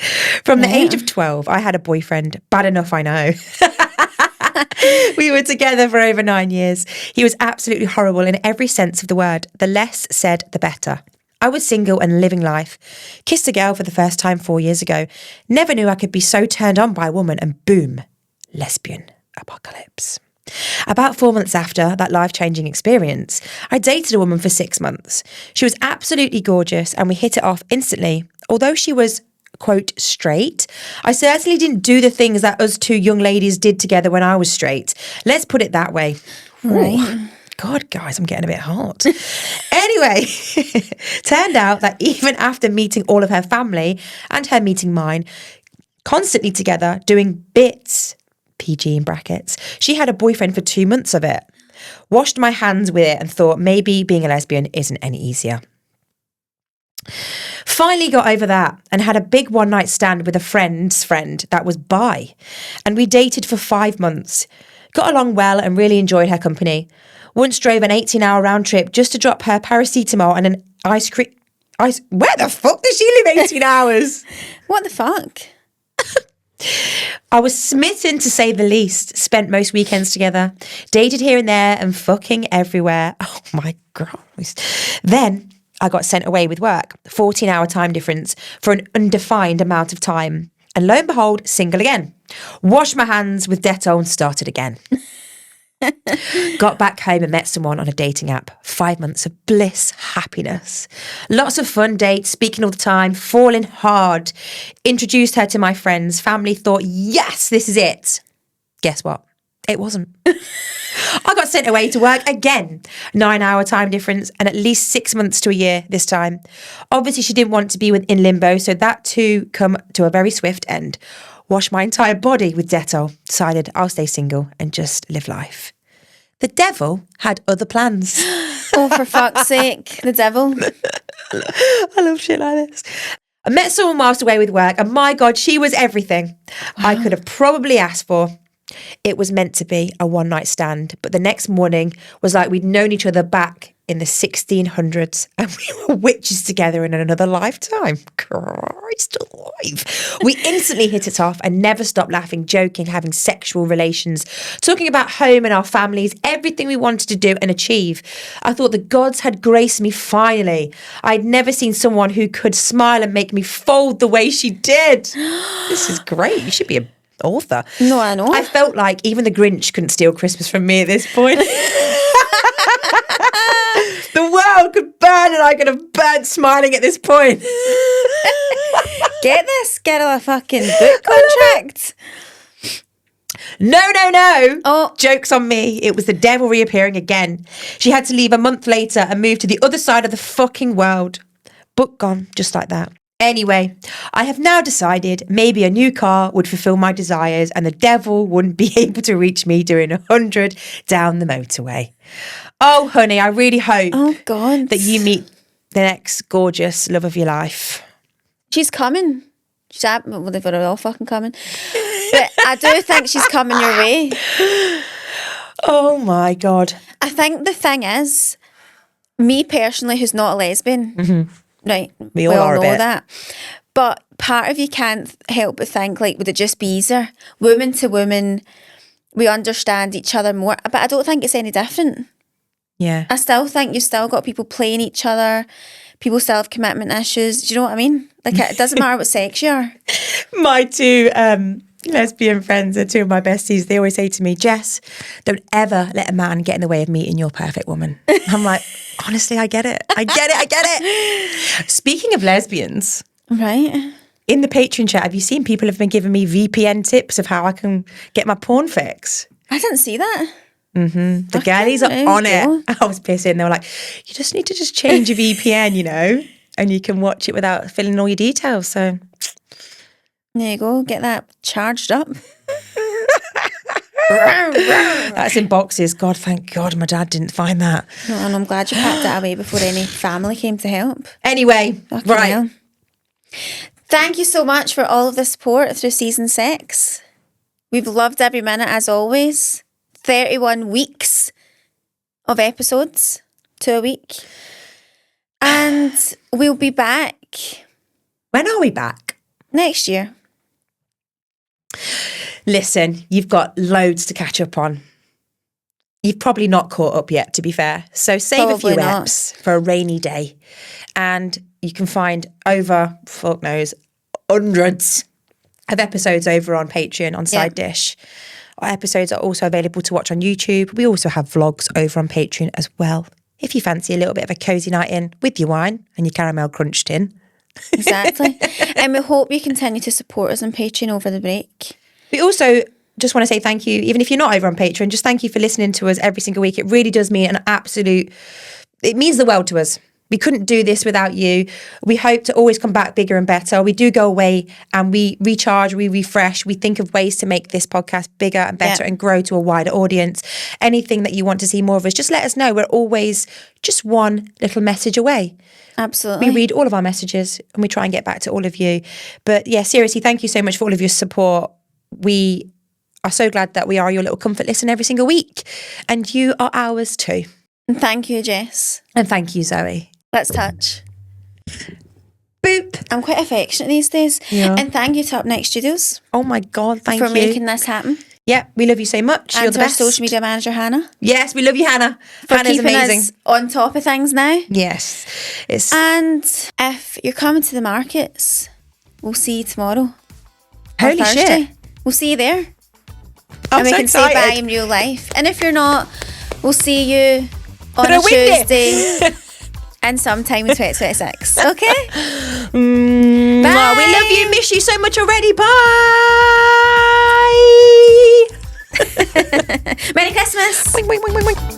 Speaker 1: From the age of 12, I had a boyfriend. Bad enough, I know. We were together for over 9 years. He was absolutely horrible in every sense of the word. The less said, the better. I was single and living life. Kissed a girl for the first time 4 years ago. Never knew I could be so turned on by a woman, and boom, lesbian apocalypse. About 4 months after that life-changing experience, I dated a woman for 6 months. She was absolutely gorgeous and we hit it off instantly. Although she was, quote, straight, I certainly didn't do the things that us two young ladies did together when I was straight. Let's put it that way.
Speaker 2: Right.
Speaker 1: Ooh, God, guys, I'm getting a bit hot. Anyway, turned out that even after meeting all of her family and her meeting mine, constantly together, doing bits, PG in brackets, she had a boyfriend for 2 months of it. Washed my hands with it and thought maybe being a lesbian isn't any easier. Finally got over that and had a big one-night stand with a friend's friend that was bi. And we dated for 5 months. Got along well and really enjoyed her company. Once drove an 18-hour round trip just to drop her paracetamol and an ice cream. Where the fuck does she live 18 hours?
Speaker 2: What the fuck?
Speaker 1: I was smitten, to say the least. Spent most weekends together. Dated here and there and fucking everywhere. Oh my God. Then I got sent away with work. 14-hour time difference for an undefined amount of time. And lo and behold, single again. Washed my hands with Dettol and started again. Got back home and met someone on a dating app. 5 months of bliss, happiness. Lots of fun dates, speaking all the time, falling hard. Introduced her to my friends. Family thought, yes, this is it. Guess what? It wasn't. I got sent away to work again. 9-hour time difference and at least 6 months to a year this time. Obviously, she didn't want to be in limbo, so that too come to a very swift end. Washed my entire body with Dettol. Decided I'll stay single and just live life. The devil had other plans.
Speaker 2: Oh, for fuck's sake, the devil.
Speaker 1: I love shit like this. I met someone whilst away with work and my God, she was everything I could have probably asked for. It was meant to be a one-night stand, but the next morning was like we'd known each other back in the 1600s and we were witches together in another lifetime. Christ alive. We instantly hit it off and never stopped laughing, joking, having sexual relations, talking about home and our families, everything we wanted to do and achieve. I thought the gods had graced me finally. I'd never seen someone who could smile and make me fold the way she did. This is great. You should be an author.
Speaker 2: No, I know.
Speaker 1: I felt like even the Grinch couldn't steal Christmas from me at this point. The world could burn and I could have burnt smiling at this point.
Speaker 2: Get a fucking book contract.
Speaker 1: No.
Speaker 2: Oh.
Speaker 1: Joke's on me. It was the devil reappearing again. She had to leave a month later and move to the other side of the fucking world. Book gone, just like that. Anyway, I have now decided maybe a new car would fulfill my desires and the devil wouldn't be able to reach me doing 100 down the motorway. Oh, honey, I really hope that you meet the next gorgeous love of your life.
Speaker 2: She's coming. Well, they've got it all fucking coming. But I do think she's coming your way.
Speaker 1: Oh, my God.
Speaker 2: I think the thing is, me personally, who's not a lesbian, right,
Speaker 1: We all are a
Speaker 2: know
Speaker 1: bit.
Speaker 2: that. But part of you can't help but think, like, would it just be easier? Woman to woman, we understand each other more. But I don't think it's any different.
Speaker 1: Yeah.
Speaker 2: I still think you've still got people playing each other. People still have commitment issues. Do you know what I mean? Like, it doesn't matter what sex you are.
Speaker 1: My two lesbian friends are two of my besties. They always say to me, Jess, don't ever let a man get in the way of meeting your perfect woman. I'm like, honestly, I get it. I get it. Speaking of lesbians,
Speaker 2: Right.
Speaker 1: in the Patreon chat, have you seen people have been giving me VPN tips of how I can get my porn fix?
Speaker 2: I didn't see that.
Speaker 1: The girlies are on it. I was pissing. They were like, you just need to just change your VPN, you know, and you can watch it without filling in all your details. So
Speaker 2: there you go. Get that charged up.
Speaker 1: that's in boxes. God, thank God my dad didn't find that.
Speaker 2: No, and I'm glad you packed it away before any family came to help.
Speaker 1: Anyway,
Speaker 2: Fucking
Speaker 1: right.
Speaker 2: hell. Thank you so much for all of the support through season 6. We've loved every minute as always. 31 weeks of episodes, 2 a week. And we'll be back.
Speaker 1: When are we back?
Speaker 2: Next year.
Speaker 1: Listen, you've got loads to catch up on. You've probably not caught up yet, to be fair. So save
Speaker 2: Probably
Speaker 1: a few
Speaker 2: not.
Speaker 1: eps for a rainy day. And you can find over, fuck knows, hundreds of episodes over on Patreon on Side Dish. Our episodes are also available to watch on YouTube. We also have vlogs over on Patreon as well. If you fancy a little bit of a cosy night in with your wine and your caramel crunch tin.
Speaker 2: Exactly. And we hope you continue to support us on Patreon over the break.
Speaker 1: We also just want to say thank you, even if you're not over on Patreon, just thank you for listening to us every single week. It really does mean it means the world to us. We couldn't do this without you. We hope to always come back bigger and better. We do go away and we recharge, we refresh. We think of ways to make this podcast bigger and better and grow to a wider audience. Anything that you want to see more of us, just let us know. We're always just one little message away.
Speaker 2: Absolutely.
Speaker 1: We read all of our messages and we try and get back to all of you. But yeah, seriously, thank you so much for all of your support. We are so glad that we are your little comfort listen every single week. And you are ours too.
Speaker 2: And thank you, Jess.
Speaker 1: And thank you, Zoe.
Speaker 2: Let's touch.
Speaker 1: Boop.
Speaker 2: I'm quite affectionate these days.
Speaker 1: Yeah.
Speaker 2: And thank you to Up Next Studios
Speaker 1: Oh my God, thank you.
Speaker 2: for making this happen.
Speaker 1: Yeah, we love you so much.
Speaker 2: And
Speaker 1: You're
Speaker 2: to
Speaker 1: the
Speaker 2: our
Speaker 1: best.
Speaker 2: social media manager, Hannah.
Speaker 1: Yes, we love you, Hannah.
Speaker 2: For
Speaker 1: Hannah's
Speaker 2: keeping
Speaker 1: amazing.
Speaker 2: us on top of things now.
Speaker 1: Yes. It's
Speaker 2: And if you're coming to the markets, we'll see you tomorrow. or
Speaker 1: holy
Speaker 2: Thursday.
Speaker 1: shit.
Speaker 2: We'll see you there.
Speaker 1: I'm
Speaker 2: And we
Speaker 1: so
Speaker 2: can say bye
Speaker 1: excited.
Speaker 2: in real life. And if you're not, we'll see you on
Speaker 1: But
Speaker 2: a
Speaker 1: I winged it.
Speaker 2: Tuesday and sometime in 2026. Okay?
Speaker 1: Bye. We love you. Miss you so much already. Bye.
Speaker 2: Merry Christmas.
Speaker 1: Wing, wing, wing, wing, wing.